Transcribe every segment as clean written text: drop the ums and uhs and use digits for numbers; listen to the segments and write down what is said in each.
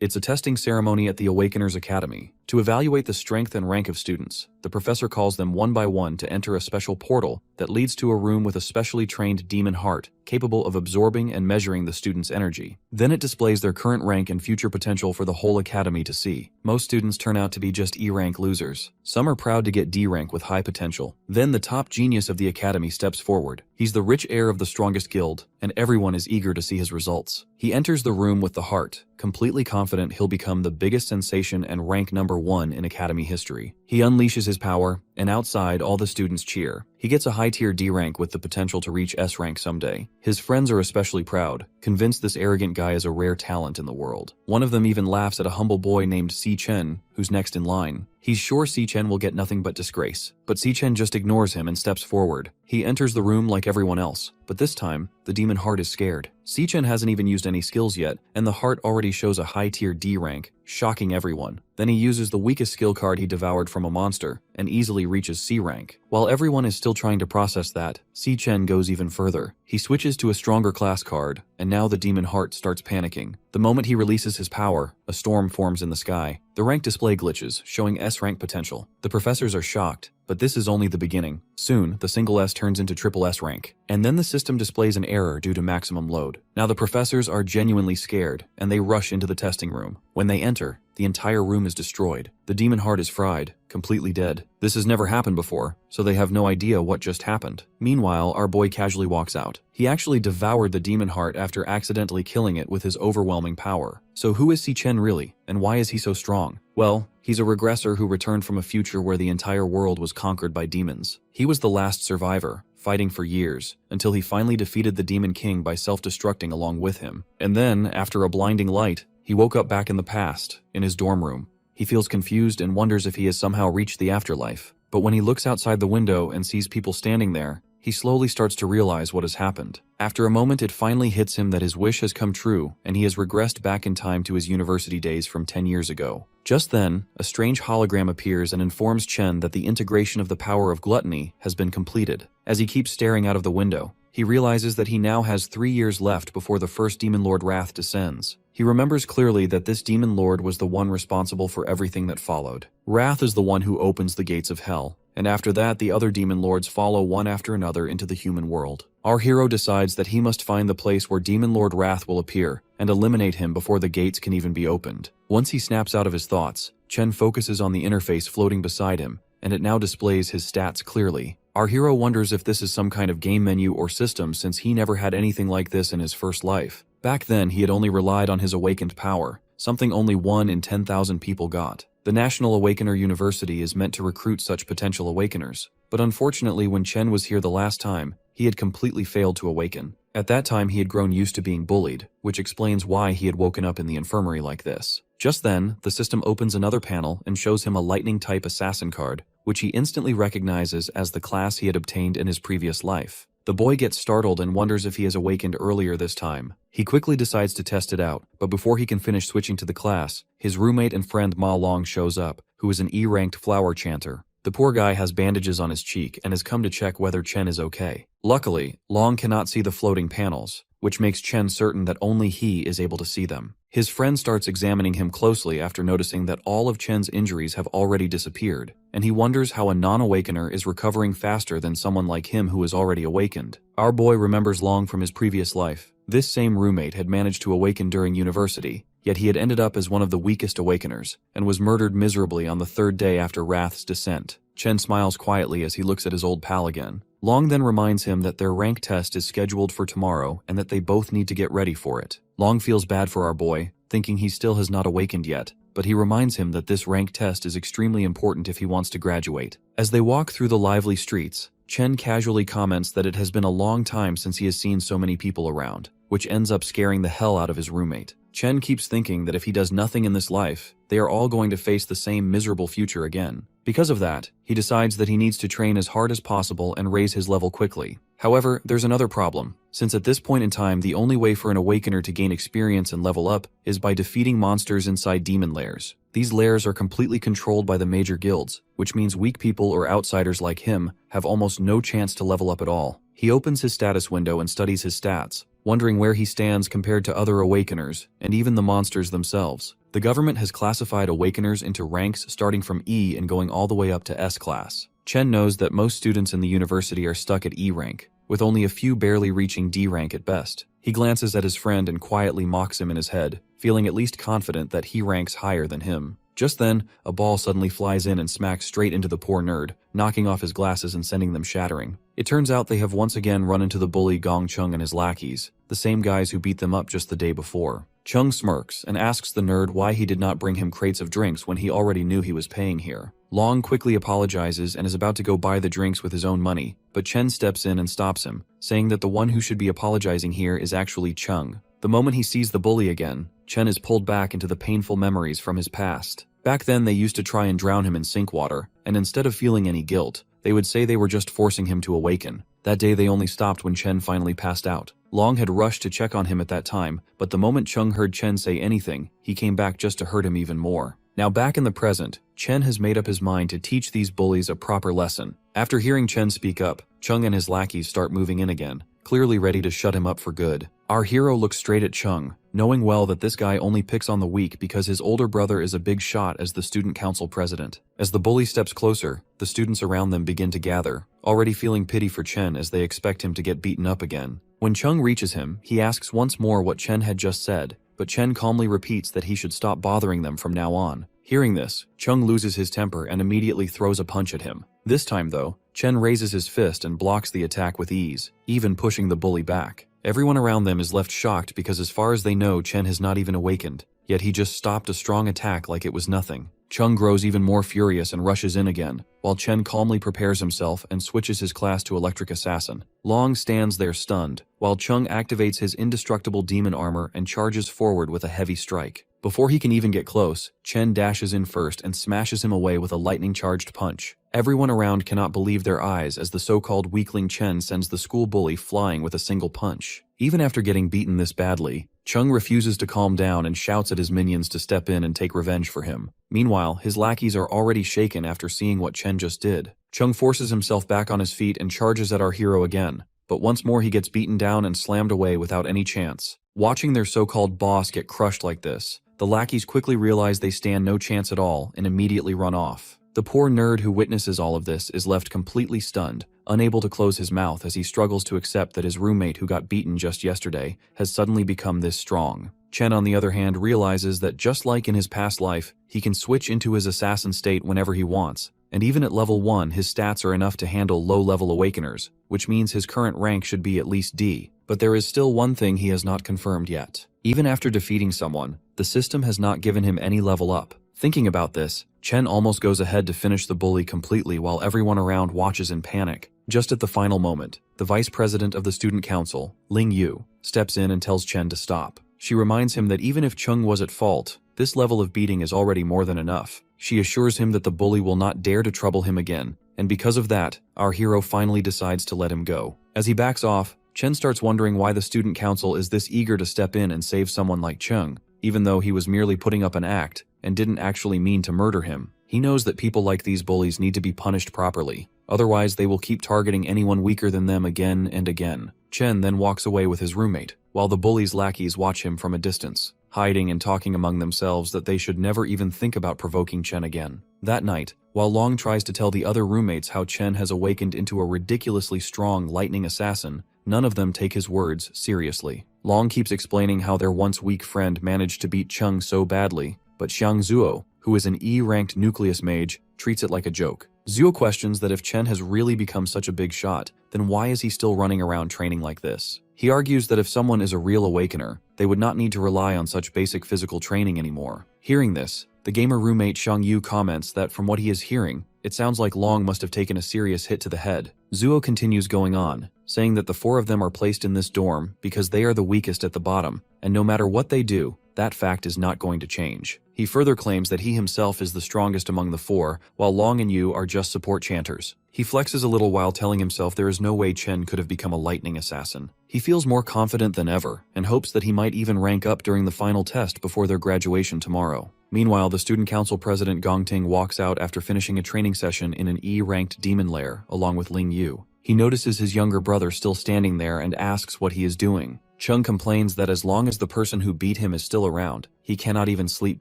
It's a testing ceremony at the Awakeners Academy. To evaluate the strength and rank of students, the professor calls them one by one to enter a special portal that leads to a room with a specially trained demon heart capable of absorbing and measuring the student's energy. Then it displays their current rank and future potential for the whole academy to see. Most students turn out to be just E rank losers. Some are proud to get D rank with high potential. Then the top genius of the academy steps forward. He's the rich heir of the strongest guild, and everyone is eager to see his results. He enters the room with the heart, completely confident he'll become the biggest sensation and rank number 1 in academy history. He unleashes his power, and outside all the students cheer. He gets a high-tier D rank with the potential to reach S rank someday. His friends are especially proud, convinced this arrogant guy is a rare talent in the world. One of them even laughs at a humble boy named Si Chen, who's next in line. He's sure Si Chen will get nothing but disgrace, but Si Chen just ignores him and steps forward. He enters the room like everyone else, but this time, the demon heart is scared. Si Chen hasn't even used any skills yet, and the heart already shows a high-tier D rank, shocking everyone. Then he uses the weakest skill card he devoured from a monster, and easily reaches C rank. While everyone is still trying to process that, Si Chen goes even further. He switches to a stronger class card, and now the demon heart starts panicking. The moment he releases his power, a storm forms in the sky. The rank display glitches, showing S rank potential. The professors are shocked, but this is only the beginning. Soon, the single S turns into triple S rank, and then the system displays an error due to maximum load. Now the professors are genuinely scared, and they rush into the testing room. When they enter, the entire room is destroyed. The demon heart is fried, completely dead. This has never happened before, so they have no idea what just happened. Meanwhile, our boy casually walks out. He actually devoured the demon heart after accidentally killing it with his overwhelming power. So who is Si Chen really, and why is he so strong? Well, he's a regressor who returned from a future where the entire world was conquered by demons. He was the last survivor, fighting for years, until he finally defeated the Demon King by self-destructing along with him. And then, after a blinding light, he woke up back in the past, in his dorm room. He feels confused and wonders if he has somehow reached the afterlife. But when he looks outside the window and sees people standing there, he slowly starts to realize what has happened. After a moment, it finally hits him that his wish has come true, and he has regressed back in time to his university days from 10 years ago. Just then, a strange hologram appears and informs Chen that the integration of the power of gluttony has been completed. As he keeps staring out of the window, he realizes that he now has 3 years left before the first Demon Lord Wrath descends. He remembers clearly that this Demon Lord was the one responsible for everything that followed. Wrath is the one who opens the gates of hell, and after that the other Demon Lords follow one after another into the human world. Our hero decides that he must find the place where Demon Lord Wrath will appear, and eliminate him before the gates can even be opened. Once he snaps out of his thoughts, Chen focuses on the interface floating beside him, and it now displays his stats clearly. Our hero wonders if this is some kind of game menu or system since he never had anything like this in his first life. Back then, he had only relied on his awakened power, something only 1 in 10,000 people got. The National Awakener University is meant to recruit such potential awakeners, but unfortunately when Chen was here the last time, he had completely failed to awaken. At that time he had grown used to being bullied, which explains why he had woken up in the infirmary like this. Just then, the system opens another panel and shows him a lightning-type assassin card, which he instantly recognizes as the class he had obtained in his previous life. The boy gets startled and wonders if he has awakened earlier this time. He quickly decides to test it out, but before he can finish switching to the class, his roommate and friend Ma Long shows up, who is an E-ranked flower chanter. The poor guy has bandages on his cheek and has come to check whether Chen is okay. Luckily, Long cannot see the floating panels, which makes Chen certain that only he is able to see them. His friend starts examining him closely after noticing that all of Chen's injuries have already disappeared, and he wonders how a non-awakener is recovering faster than someone like him who is already awakened. Our boy remembers Long from his previous life. This same roommate had managed to awaken during university, yet he had ended up as one of the weakest awakeners, and was murdered miserably on the 3rd day after Wrath's descent. Chen smiles quietly as he looks at his old pal again. Long then reminds him that their rank test is scheduled for tomorrow and that they both need to get ready for it. Long feels bad for our boy, thinking he still has not awakened yet, but he reminds him that this rank test is extremely important if he wants to graduate. As they walk through the lively streets, Chen casually comments that it has been a long time since he has seen so many people around, which ends up scaring the hell out of his roommate. Chen keeps thinking that if he does nothing in this life, they are all going to face the same miserable future again. Because of that, he decides that he needs to train as hard as possible and raise his level quickly. However, there's another problem, since at this point in time the only way for an awakener to gain experience and level up is by defeating monsters inside demon lairs. These lairs are completely controlled by the major guilds, which means weak people or outsiders like him have almost no chance to level up at all. He opens his status window and studies his stats, wondering where he stands compared to other awakeners and even the monsters themselves. The government has classified Awakeners into ranks starting from E and going all the way up to S class. Chen knows that most students in the university are stuck at E rank, with only a few barely reaching D rank at best. He glances at his friend and quietly mocks him in his head, feeling at least confident that he ranks higher than him. Just then, a ball suddenly flies in and smacks straight into the poor nerd, knocking off his glasses and sending them shattering. It turns out they have once again run into the bully Gong Chung and his lackeys, the same guys who beat them up just the day before. Chung smirks and asks the nerd why he did not bring him crates of drinks when he already knew he was paying here. Long quickly apologizes and is about to go buy the drinks with his own money, but Chen steps in and stops him, saying that the one who should be apologizing here is actually Chung. The moment he sees the bully again, Chen is pulled back into the painful memories from his past. Back then they used to try and drown him in sink water, and instead of feeling any guilt, they would say they were just forcing him to awaken. That day they only stopped when Chen finally passed out. Long had rushed to check on him at that time, but the moment Chung heard Chen say anything, he came back just to hurt him even more. Now back in the present, Chen has made up his mind to teach these bullies a proper lesson. After hearing Chen speak up, Chung and his lackeys start moving in again, clearly ready to shut him up for good. Our hero looks straight at Chung, knowing well that this guy only picks on the weak because his older brother is a big shot as the student council president. As the bully steps closer, the students around them begin to gather, already feeling pity for Chen as they expect him to get beaten up again. When Chung reaches him, he asks once more what Chen had just said, but Chen calmly repeats that he should stop bothering them from now on. Hearing this, Chung loses his temper and immediately throws a punch at him. This time though, Chen raises his fist and blocks the attack with ease, even pushing the bully back. Everyone around them is left shocked because as far as they know, Chen has not even awakened, yet he just stopped a strong attack like it was nothing. Chung grows even more furious and rushes in again, while Chen calmly prepares himself and switches his class to Electric Assassin. Long stands there stunned, while Chung activates his indestructible demon armor and charges forward with a heavy strike. Before he can even get close, Chen dashes in first and smashes him away with a lightning-charged punch. Everyone around cannot believe their eyes as the so-called weakling Chen sends the school bully flying with a single punch. Even after getting beaten this badly, Chung refuses to calm down and shouts at his minions to step in and take revenge for him. Meanwhile, his lackeys are already shaken after seeing what Chen just did. Chung forces himself back on his feet and charges at our hero again, but once more he gets beaten down and slammed away without any chance. Watching their so-called boss get crushed like this, the lackeys quickly realize they stand no chance at all and immediately run off. The poor nerd who witnesses all of this is left completely stunned, unable to close his mouth as he struggles to accept that his roommate who got beaten just yesterday has suddenly become this strong. Chen, on the other hand, realizes that just like in his past life, he can switch into his assassin state whenever he wants, and even at level 1 his stats are enough to handle low-level awakeners, which means his current rank should be at least D. But there is still one thing he has not confirmed yet. Even after defeating someone, the system has not given him any level up. Thinking about this, Chen almost goes ahead to finish the bully completely while everyone around watches in panic. Just at the final moment, the vice president of the student council, Ling Yu, steps in and tells Chen to stop. She reminds him that even if Chung was at fault, this level of beating is already more than enough. She assures him that the bully will not dare to trouble him again, and because of that, our hero finally decides to let him go. As he backs off, Chen starts wondering why the student council is this eager to step in and save someone like Chung, even though he was merely putting up an act and didn't actually mean to murder him. He knows that people like these bullies need to be punished properly, otherwise they will keep targeting anyone weaker than them again and again. Chen then walks away with his roommate, while the bully's lackeys watch him from a distance, hiding and talking among themselves that they should never even think about provoking Chen again. That night, while Long tries to tell the other roommates how Chen has awakened into a ridiculously strong lightning assassin, none of them take his words seriously. Long keeps explaining how their once weak friend managed to beat Chung so badly, but Xiang Zuo, who is an E-ranked nucleus mage, treats it like a joke. Zuo questions that if Chen has really become such a big shot, then why is he still running around training like this? He argues that if someone is a real awakener, they would not need to rely on such basic physical training anymore. Hearing this, the gamer roommate Xiang Yu comments that from what he is hearing, it sounds like Long must have taken a serious hit to the head. Zuo continues going on, saying that the four of them are placed in this dorm because they are the weakest at the bottom, and no matter what they do, that fact is not going to change. He further claims that he himself is the strongest among the four, while Long and Yu are just support chanters. He flexes a little while telling himself there is no way Chen could have become a lightning assassin. He feels more confident than ever, and hopes that he might even rank up during the final test before their graduation tomorrow. Meanwhile, the student council president Gongting walks out after finishing a training session in an E-ranked demon lair along with Ling Yu. He notices his younger brother still standing there and asks what he is doing. Chung complains that as long as the person who beat him is still around, he cannot even sleep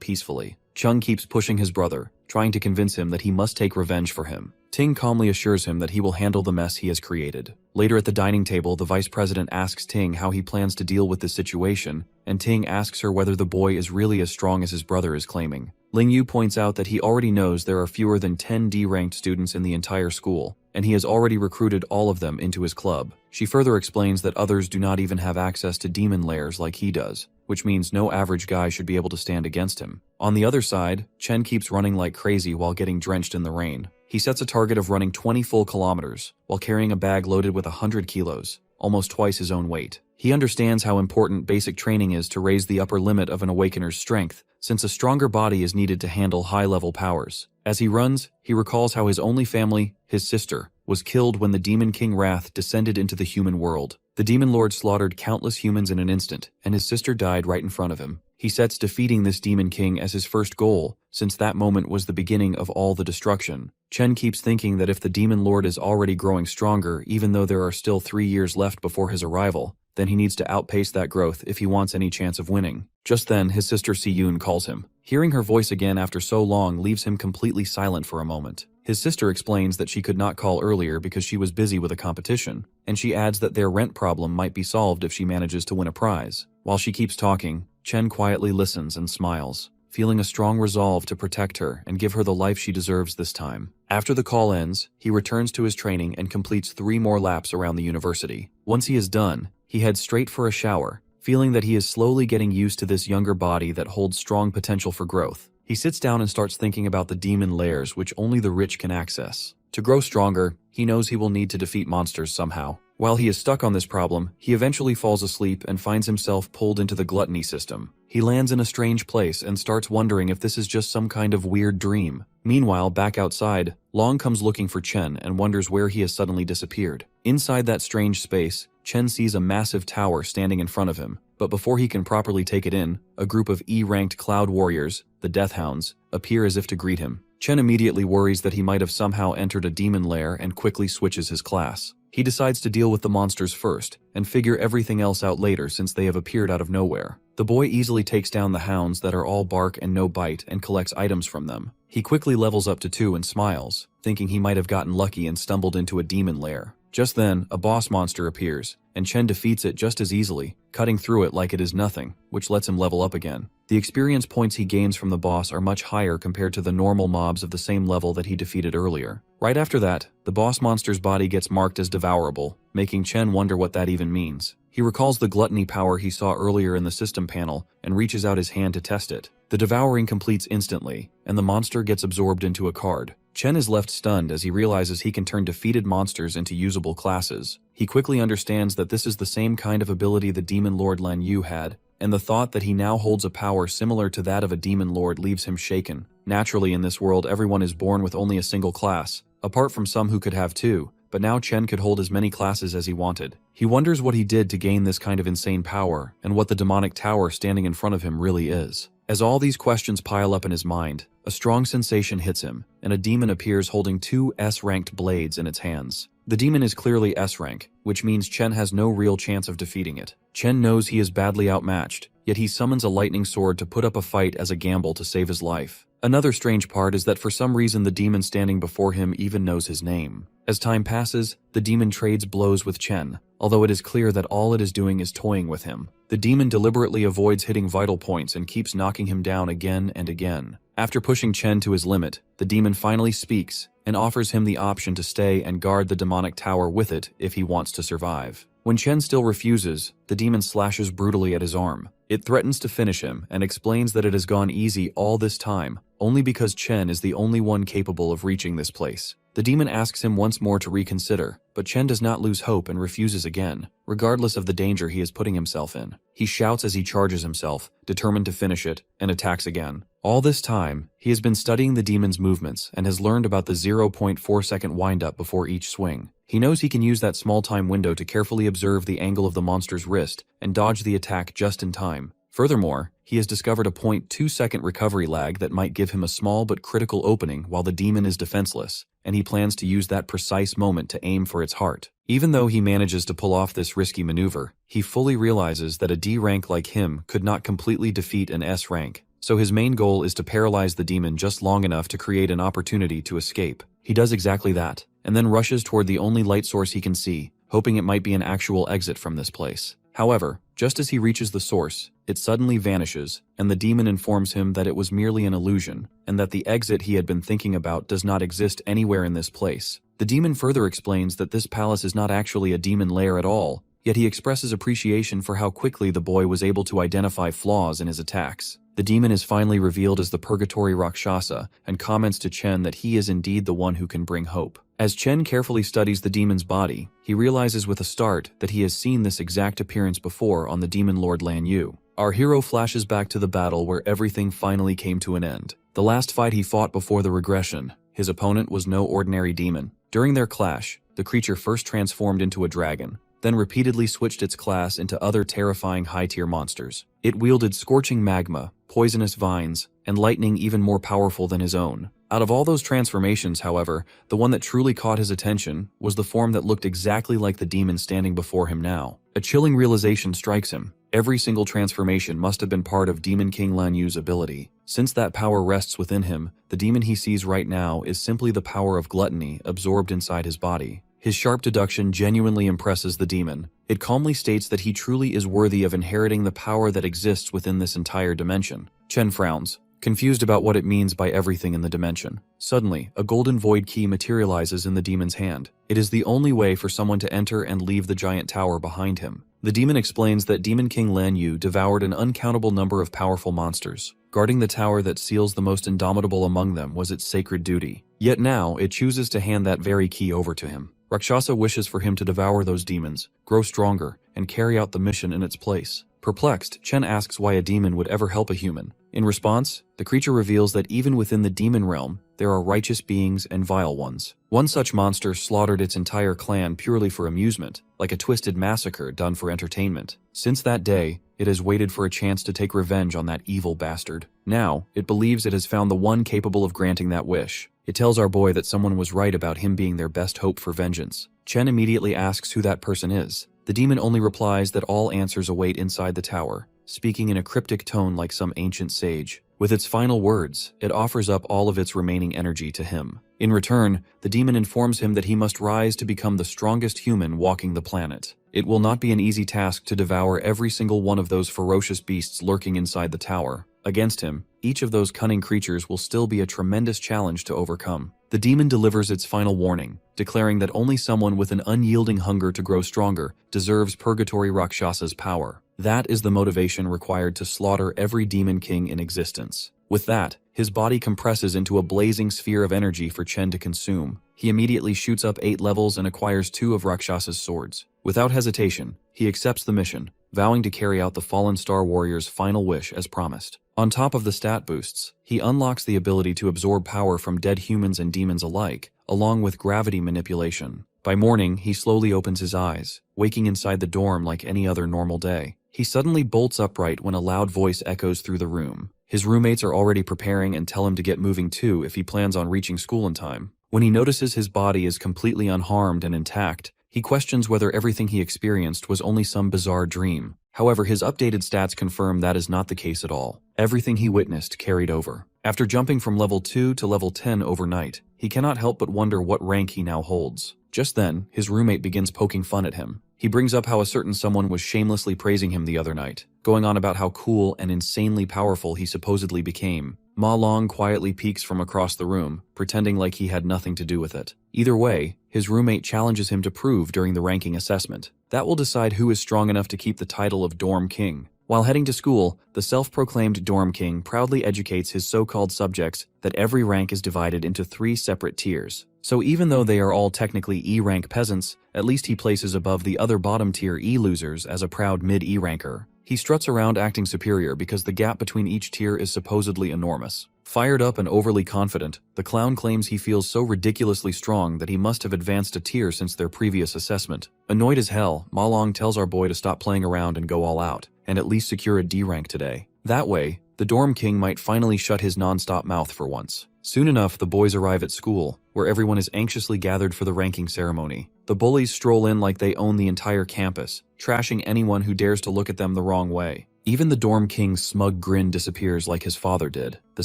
peacefully. Chung keeps pushing his brother, trying to convince him that he must take revenge for him. Ting calmly assures him that he will handle the mess he has created. Later at the dining table, the vice president asks Ting how he plans to deal with this situation, and Ting asks her whether the boy is really as strong as his brother is claiming. Ling Yu points out that he already knows there are fewer than 10 D-ranked students in the entire school, and he has already recruited all of them into his club. She further explains that others do not even have access to demon lairs like he does, which means no average guy should be able to stand against him. On the other side, Chen keeps running like crazy while getting drenched in the rain. He sets a target of running 20 full kilometers while carrying a bag loaded with 100 kilos, almost twice his own weight. He understands how important basic training is to raise the upper limit of an awakener's strength, since a stronger body is needed to handle high-level powers. As he runs, he recalls how his only family, his sister, was killed when the Demon King Wrath descended into the human world. The Demon Lord slaughtered countless humans in an instant, and his sister died right in front of him. He sets defeating this Demon King as his first goal, since that moment was the beginning of all the destruction. Chen keeps thinking that if the Demon Lord is already growing stronger, even though there are still 3 years left before his arrival, then he needs to outpace that growth if he wants any chance of winning. Just then, his sister Si-yoon calls him. Hearing her voice again after so long leaves him completely silent for a moment. His sister explains that she could not call earlier because she was busy with a competition, and she adds that their rent problem might be solved if she manages to win a prize. While she keeps talking, Chen quietly listens and smiles, feeling a strong resolve to protect her and give her the life she deserves this time. After the call ends, he returns to his training and completes 3 more laps around the university. Once he is done, he heads straight for a shower, feeling that he is slowly getting used to this younger body that holds strong potential for growth. He sits down and starts thinking about the demon lairs which only the rich can access. To grow stronger, he knows he will need to defeat monsters somehow. While he is stuck on this problem, he eventually falls asleep and finds himself pulled into the gluttony system. He lands in a strange place and starts wondering if this is just some kind of weird dream. Meanwhile, back outside, Long comes looking for Chen and wonders where he has suddenly disappeared. Inside that strange space, Chen sees a massive tower standing in front of him, but before he can properly take it in, a group of E-ranked cloud warriors, the Death Hounds, appear as if to greet him. Chen immediately worries that he might have somehow entered a demon lair and quickly switches his class. He decides to deal with the monsters first, and figure everything else out later since they have appeared out of nowhere. The boy easily takes down the hounds that are all bark and no bite and collects items from them. He quickly levels up to 2 and smiles, thinking he might have gotten lucky and stumbled into a demon lair. Just then, a boss monster appears, and Chen defeats it just as easily, cutting through it like it is nothing, which lets him level up again. The experience points he gains from the boss are much higher compared to the normal mobs of the same level that he defeated earlier. Right after that, the boss monster's body gets marked as devourable, making Chen wonder what that even means. He recalls the gluttony power he saw earlier in the system panel and reaches out his hand to test it. The devouring completes instantly, and the monster gets absorbed into a card. Chen is left stunned as he realizes he can turn defeated monsters into usable classes. He quickly understands that this is the same kind of ability the Demon Lord Lan Yu had, and the thought that he now holds a power similar to that of a Demon Lord leaves him shaken. Naturally, in this world, everyone is born with only a single class, apart from some who could have 2, but now Chen could hold as many classes as he wanted. He wonders what he did to gain this kind of insane power, and what the demonic tower standing in front of him really is. As all these questions pile up in his mind, a strong sensation hits him, and a demon appears holding 2 S-ranked blades in its hands. The demon is clearly S-rank, which means Chen has no real chance of defeating it. Chen knows he is badly outmatched, yet he summons a lightning sword to put up a fight as a gamble to save his life. Another strange part is that for some reason the demon standing before him even knows his name. As time passes, the demon trades blows with Chen, although it is clear that all it is doing is toying with him. The demon deliberately avoids hitting vital points and keeps knocking him down again and again. After pushing Chen to his limit, the demon finally speaks and offers him the option to stay and guard the demonic tower with it if he wants to survive. When Chen still refuses, the demon slashes brutally at his arm. It threatens to finish him and explains that it has gone easy all this time, only because Chen is the only one capable of reaching this place. The demon asks him once more to reconsider, but Chen does not lose hope and refuses again, regardless of the danger he is putting himself in. He shouts as he charges himself, determined to finish it, and attacks again. All this time, he has been studying the demon's movements and has learned about the 0.4-second wind-up before each swing. He knows he can use that small time window to carefully observe the angle of the monster's wrist and dodge the attack just in time. Furthermore, he he has discovered a 0.2-second recovery lag that might give him a small but critical opening while the demon is defenseless, and he plans to use that precise moment to aim for its heart. Even though he manages to pull off this risky maneuver, he fully realizes that a D rank like him could not completely defeat an S rank, so his main goal is to paralyze the demon just long enough to create an opportunity to escape. He does exactly that, and then rushes toward the only light source he can see, hoping it might be an actual exit from this place. However, just as he reaches the source, it suddenly vanishes, and the demon informs him that it was merely an illusion, and that the exit he had been thinking about does not exist anywhere in this place. The demon further explains that this palace is not actually a demon lair at all, yet he expresses appreciation for how quickly the boy was able to identify flaws in his attacks. The demon is finally revealed as the Purgatory Rakshasa, and comments to Chen that he is indeed the one who can bring hope. As Chen carefully studies the demon's body, he realizes with a start that he has seen this exact appearance before on the demon lord Lan Yu. Our hero flashes back to the battle where everything finally came to an end. The last fight he fought before the regression, his opponent was no ordinary demon. During their clash, the creature first transformed into a dragon, then repeatedly switched its class into other terrifying high-tier monsters. It wielded scorching magma, poisonous vines, and lightning even more powerful than his own. Out of all those transformations, however, the one that truly caught his attention was the form that looked exactly like the demon standing before him now. A chilling realization strikes him. Every single transformation must have been part of Demon King Lan Yu's ability. Since that power rests within him, the demon he sees right now is simply the power of gluttony absorbed inside his body. His sharp deduction genuinely impresses the demon. It calmly states that he truly is worthy of inheriting the power that exists within this entire dimension. Chen frowns, confused about what it means by everything in the dimension. Suddenly, a golden void key materializes in the demon's hand. It is the only way for someone to enter and leave the giant tower behind him. The demon explains that Demon King Lan Yu devoured an uncountable number of powerful monsters. Guarding the tower that seals the most indomitable among them was its sacred duty. Yet now, it chooses to hand that very key over to him. Rakshasa wishes for him to devour those demons, grow stronger, and carry out the mission in its place. Perplexed, Chen asks why a demon would ever help a human. In response, the creature reveals that even within the demon realm, there are righteous beings and vile ones. One such monster slaughtered its entire clan purely for amusement, like a twisted massacre done for entertainment. Since that day, it has waited for a chance to take revenge on that evil bastard. Now, it believes it has found the one capable of granting that wish. It tells our boy that someone was right about him being their best hope for vengeance. Chen immediately asks who that person is. The demon only replies that all answers await inside the tower, speaking in a cryptic tone like some ancient sage. With its final words, it offers up all of its remaining energy to him. In return, the demon informs him that he must rise to become the strongest human walking the planet. It will not be an easy task to devour every single one of those ferocious beasts lurking inside the tower. Against him, each of those cunning creatures will still be a tremendous challenge to overcome. The demon delivers its final warning, declaring that only someone with an unyielding hunger to grow stronger deserves Purgatory Rakshasa's power. That is the motivation required to slaughter every demon king in existence. With that, his body compresses into a blazing sphere of energy for Chen to consume. He immediately shoots up 8 levels and acquires 2 of Rakshasa's swords. Without hesitation, he accepts the mission, vowing to carry out the fallen Star Warrior's final wish as promised. On top of the stat boosts, he unlocks the ability to absorb power from dead humans and demons alike, along with gravity manipulation. By morning, he slowly opens his eyes, waking inside the dorm like any other normal day. He suddenly bolts upright when a loud voice echoes through the room. His roommates are already preparing and tell him to get moving too if he plans on reaching school in time. When he notices his body is completely unharmed and intact, he questions whether everything he experienced was only some bizarre dream. However, his updated stats confirm that is not the case at all. Everything he witnessed carried over. After jumping from level 2 to level 10 overnight, he cannot help but wonder what rank he now holds. Just then, his roommate begins poking fun at him. He brings up how a certain someone was shamelessly praising him the other night, going on about how cool and insanely powerful he supposedly became. Ma Long quietly peeks from across the room, pretending like he had nothing to do with it. Either way, his roommate challenges him to prove during the ranking assessment. That will decide who is strong enough to keep the title of Dorm King. While heading to school, the self-proclaimed Dorm King proudly educates his so-called subjects that every rank is divided into 3 separate tiers. So even though they are all technically E-rank peasants, at least he places above the other bottom-tier E-losers as a proud mid-E ranker. He struts around acting superior because the gap between each tier is supposedly enormous. Fired up and overly confident, the clown claims he feels so ridiculously strong that he must have advanced a tier since their previous assessment. Annoyed as hell, Ma Long tells our boy to stop playing around and go all out, and at least secure a D rank today. That way, the dorm king might finally shut his non-stop mouth for once. Soon enough, the boys arrive at school, where everyone is anxiously gathered for the ranking ceremony. The bullies stroll in like they own the entire campus, trashing anyone who dares to look at them the wrong way. Even the dorm king's smug grin disappears like his father did, the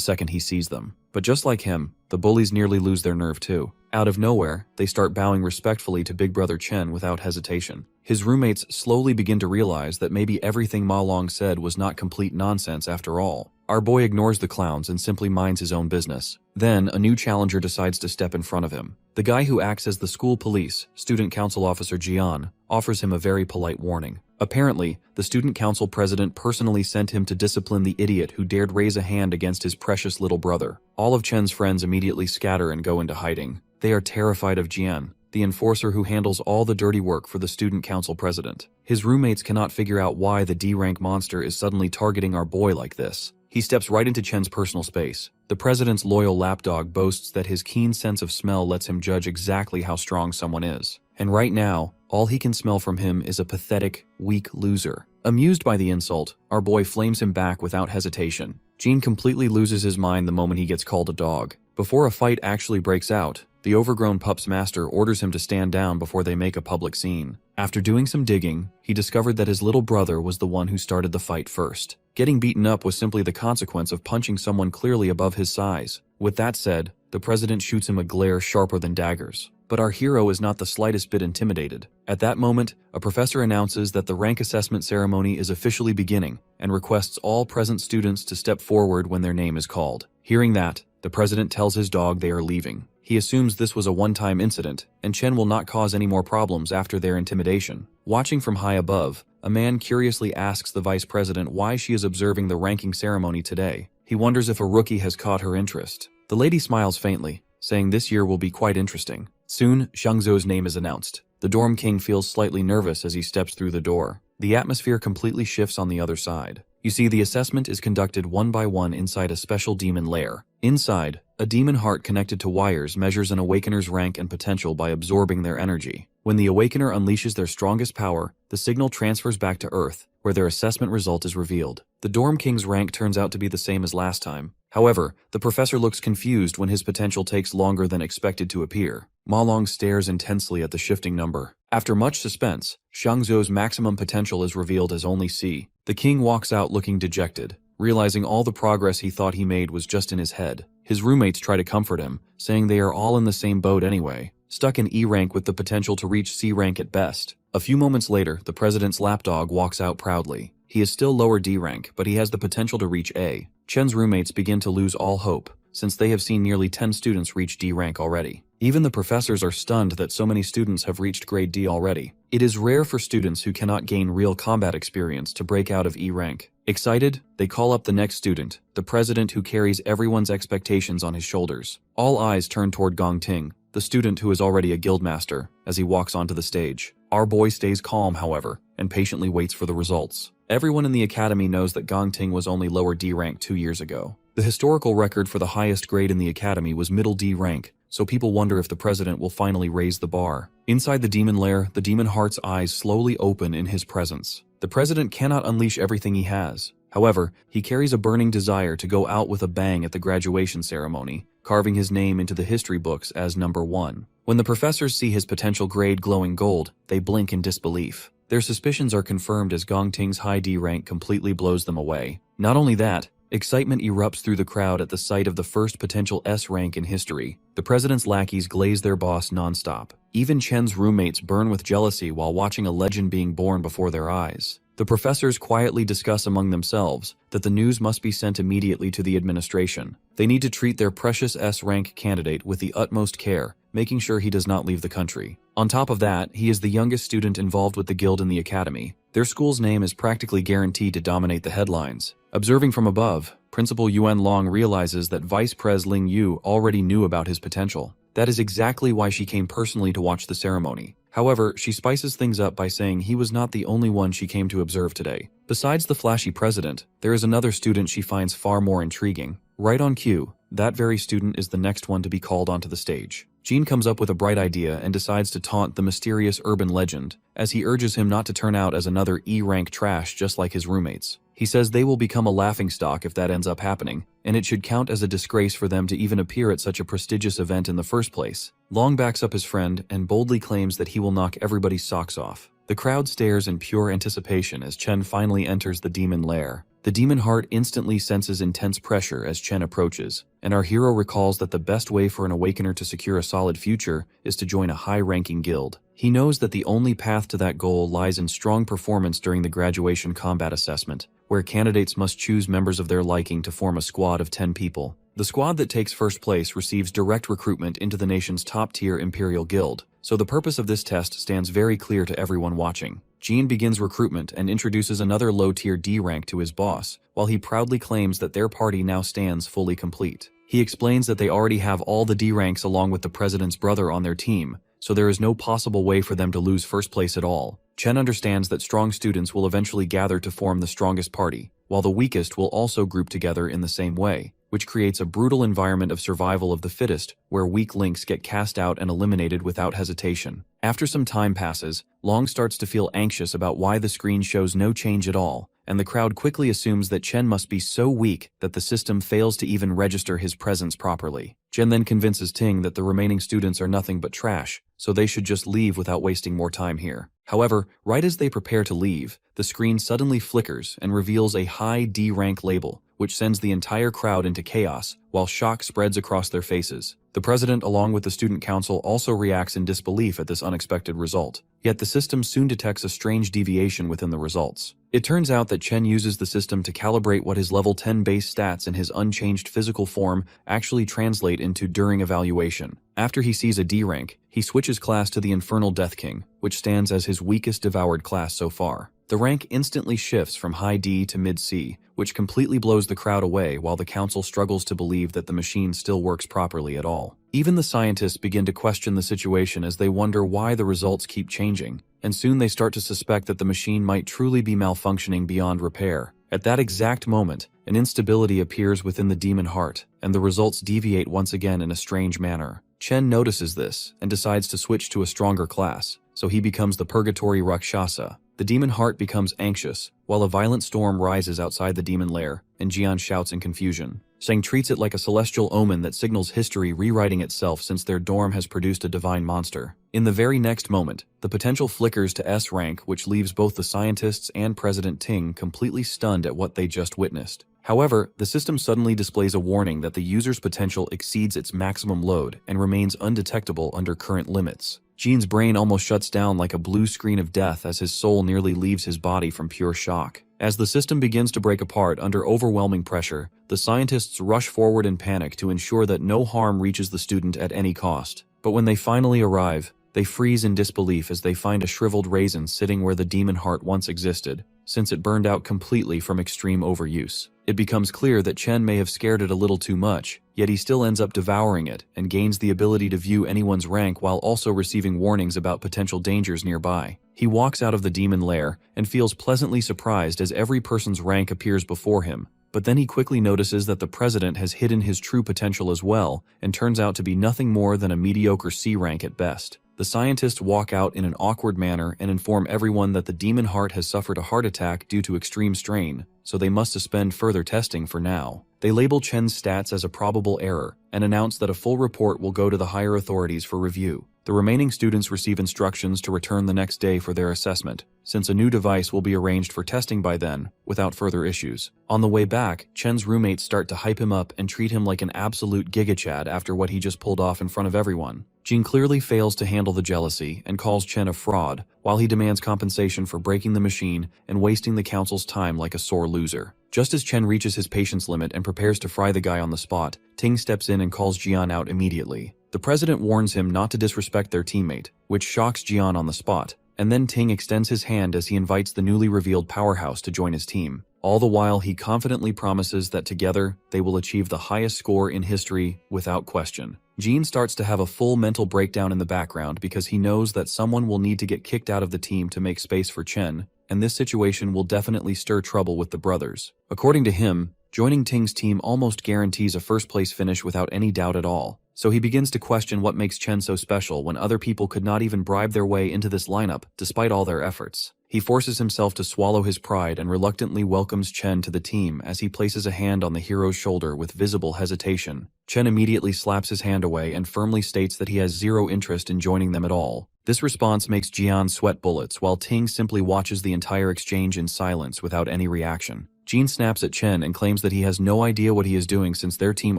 second he sees them. But just like him, the bullies nearly lose their nerve too. Out of nowhere, they start bowing respectfully to Big Brother Chen without hesitation. His roommates slowly begin to realize that maybe everything Ma Long said was not complete nonsense after all. Our boy ignores the clowns and simply minds his own business. Then, a new challenger decides to step in front of him. The guy who acts as the school police, Student Council Officer Jian, offers him a very polite warning. Apparently, the student council president personally sent him to discipline the idiot who dared raise a hand against his precious little brother. All of Chen's friends immediately scatter and go into hiding. They are terrified of Jian, the enforcer who handles all the dirty work for the student council president. His roommates cannot figure out why the D-rank monster is suddenly targeting our boy like this. He steps right into Chen's personal space. The president's loyal lapdog boasts that his keen sense of smell lets him judge exactly how strong someone is. And right now, all he can smell from him is a pathetic, weak loser. Amused by the insult, our boy flames him back without hesitation. Gene completely loses his mind the moment he gets called a dog. Before a fight actually breaks out, the overgrown pup's master orders him to stand down before they make a public scene. After doing some digging, he discovered that his little brother was the one who started the fight first. Getting beaten up was simply the consequence of punching someone clearly above his size. With that said, the president shoots him a glare sharper than daggers. But our hero is not the slightest bit intimidated. At that moment, a professor announces that the rank assessment ceremony is officially beginning and requests all present students to step forward when their name is called. Hearing that, the president tells his dog they are leaving. He assumes this was a one-time incident, and Chen will not cause any more problems after their intimidation. Watching from high above, a man curiously asks the vice president why she is observing the ranking ceremony today. He wonders if a rookie has caught her interest. The lady smiles faintly, saying this year will be quite interesting. Soon, Shangzhou's name is announced. The dorm king feels slightly nervous as he steps through the door. The atmosphere completely shifts on the other side. You see, the assessment is conducted one by one inside a special demon lair. Inside, a demon heart connected to wires measures an awakener's rank and potential by absorbing their energy. When the awakener unleashes their strongest power, the signal transfers back to Earth, where their assessment result is revealed. The dorm king's rank turns out to be the same as last time. However, the professor looks confused when his potential takes longer than expected to appear. Ma Long stares intensely at the shifting number. After much suspense, Shangzhou's maximum potential is revealed as only C. The king walks out looking dejected, realizing all the progress he thought he made was just in his head. His roommates try to comfort him, saying they are all in the same boat anyway, stuck in E rank with the potential to reach C rank at best. A few moments later, the president's lapdog walks out proudly. He is still lower D rank, but he has the potential to reach A. Chen's roommates begin to lose all hope, since they have seen nearly 10 students reach D rank already. Even the professors are stunned that so many students have reached grade D already. It is rare for students who cannot gain real combat experience to break out of E rank. Excited, they call up the next student, the president who carries everyone's expectations on his shoulders. All eyes turn toward Gong Ting, the student who is already a guildmaster, as he walks onto the stage. Our boy stays calm, however, and patiently waits for the results. Everyone in the academy knows that Gong Ting was only lower D rank 2 years ago. The historical record for the highest grade in the academy was middle D rank, so people wonder if the president will finally raise the bar. Inside the demon lair, the demon heart's eyes slowly open in his presence. The president cannot unleash everything he has. However, he carries a burning desire to go out with a bang at the graduation ceremony, carving his name into the history books as number 1. When the professors see his potential grade glowing gold, they blink in disbelief. Their suspicions are confirmed as Gong Ting's high D rank completely blows them away. Not only that, excitement erupts through the crowd at the sight of the first potential S rank in history. The president's lackeys glaze their boss non-stop. Even Chen's roommates burn with jealousy while watching a legend being born before their eyes. The professors quietly discuss among themselves that the news must be sent immediately to the administration. They need to treat their precious S rank candidate with the utmost care, making sure he does not leave the country. On top of that, he is the youngest student involved with the guild in the academy. Their school's name is practically guaranteed to dominate the headlines. Observing from above, Principal Yuan Long realizes that Vice Pres Ling Yu already knew about his potential. That is exactly why she came personally to watch the ceremony. However, she spices things up by saying he was not the only one she came to observe today. Besides the flashy president, there is another student she finds far more intriguing. Right on cue, that very student is the next one to be called onto the stage. Jean comes up with a bright idea and decides to taunt the mysterious urban legend, as he urges him not to turn out as another E-rank trash just like his roommates. He says they will become a laughingstock if that ends up happening, and it should count as a disgrace for them to even appear at such a prestigious event in the first place. Long backs up his friend and boldly claims that he will knock everybody's socks off. The crowd stares in pure anticipation as Chen finally enters the demon lair. The demon heart instantly senses intense pressure as Chen approaches, and our hero recalls that the best way for an awakener to secure a solid future is to join a high-ranking guild. He knows that the only path to that goal lies in strong performance during the graduation combat assessment, where candidates must choose members of their liking to form a squad of 10 people. The squad that takes first place receives direct recruitment into the nation's top-tier Imperial Guild, so the purpose of this test stands very clear to everyone watching. Jean begins recruitment and introduces another low-tier D rank to his boss, while he proudly claims that their party now stands fully complete. He explains that they already have all the D ranks along with the president's brother on their team, so there is no possible way for them to lose first place at all. Chen understands that strong students will eventually gather to form the strongest party, while the weakest will also group together in the same way, which creates a brutal environment of survival of the fittest, where weak links get cast out and eliminated without hesitation. After some time passes, Long starts to feel anxious about why the screen shows no change at all, and the crowd quickly assumes that Chen must be so weak that the system fails to even register his presence properly. Chen then convinces Ting that the remaining students are nothing but trash, so they should just leave without wasting more time here. However, right as they prepare to leave, the screen suddenly flickers and reveals a high D rank label, which sends the entire crowd into chaos, while shock spreads across their faces. The president, along with the student council, also reacts in disbelief at this unexpected result. Yet the system soon detects a strange deviation within the results. It turns out that Chen uses the system to calibrate what his level 10 base stats in his unchanged physical form actually translate into during evaluation. After he sees a D rank, he switches class to the Infernal Death King, which stands as his weakest devoured class so far. The rank instantly shifts from high D to mid C, which completely blows the crowd away while the council struggles to believe that the machine still works properly at all. Even the scientists begin to question the situation as they wonder why the results keep changing, and soon they start to suspect that the machine might truly be malfunctioning beyond repair. At that exact moment, an instability appears within the demon heart, and the results deviate once again in a strange manner. Chen notices this and decides to switch to a stronger class, so he becomes the Purgatory Rakshasa. The demon heart becomes anxious, while a violent storm rises outside the demon lair, and Jian shouts in confusion. Sang treats it like a celestial omen that signals history rewriting itself since their dorm has produced a divine monster. In the very next moment, the potential flickers to S rank, which leaves both the scientists and President Ting completely stunned at what they just witnessed. However, the system suddenly displays a warning that the user's potential exceeds its maximum load and remains undetectable under current limits. Jean's brain almost shuts down like a blue screen of death as his soul nearly leaves his body from pure shock. As the system begins to break apart under overwhelming pressure, the scientists rush forward in panic to ensure that no harm reaches the student at any cost. But when they finally arrive, they freeze in disbelief as they find a shriveled raisin sitting where the demon heart once existed, since it burned out completely from extreme overuse. It becomes clear that Chen may have scared it a little too much, yet he still ends up devouring it and gains the ability to view anyone's rank while also receiving warnings about potential dangers nearby. He walks out of the demon lair and feels pleasantly surprised as every person's rank appears before him, but then he quickly notices that the president has hidden his true potential as well and turns out to be nothing more than a mediocre C rank at best. The scientists walk out in an awkward manner and inform everyone that the demon heart has suffered a heart attack due to extreme strain, so they must suspend further testing for now. They label Chen's stats as a probable error and announce that a full report will go to the higher authorities for review. The remaining students receive instructions to return the next day for their assessment, since a new device will be arranged for testing by then, without further issues. On the way back, Chen's roommates start to hype him up and treat him like an absolute gigachad after what he just pulled off in front of everyone. Jean clearly fails to handle the jealousy and calls Chen a fraud, while he demands compensation for breaking the machine and wasting the council's time like a sore loser. Just as Chen reaches his patience limit and prepares to fry the guy on the spot, Ting steps in and calls Jian out immediately. The president warns him not to disrespect their teammate, which shocks Jian on the spot, and then Ting extends his hand as he invites the newly revealed powerhouse to join his team. All the while, he confidently promises that together, they will achieve the highest score in history without question. Jean starts to have a full mental breakdown in the background because he knows that someone will need to get kicked out of the team to make space for Chen, and this situation will definitely stir trouble with the brothers. According to him, joining Ting's team almost guarantees a first-place finish without any doubt at all. So he begins to question what makes Chen so special when other people could not even bribe their way into this lineup despite all their efforts. He forces himself to swallow his pride and reluctantly welcomes Chen to the team as he places a hand on the hero's shoulder with visible hesitation. Chen immediately slaps his hand away and firmly states that he has zero interest in joining them at all. This response makes Jian sweat bullets while Ting simply watches the entire exchange in silence without any reaction. Jean snaps at Chen and claims that he has no idea what he is doing since their team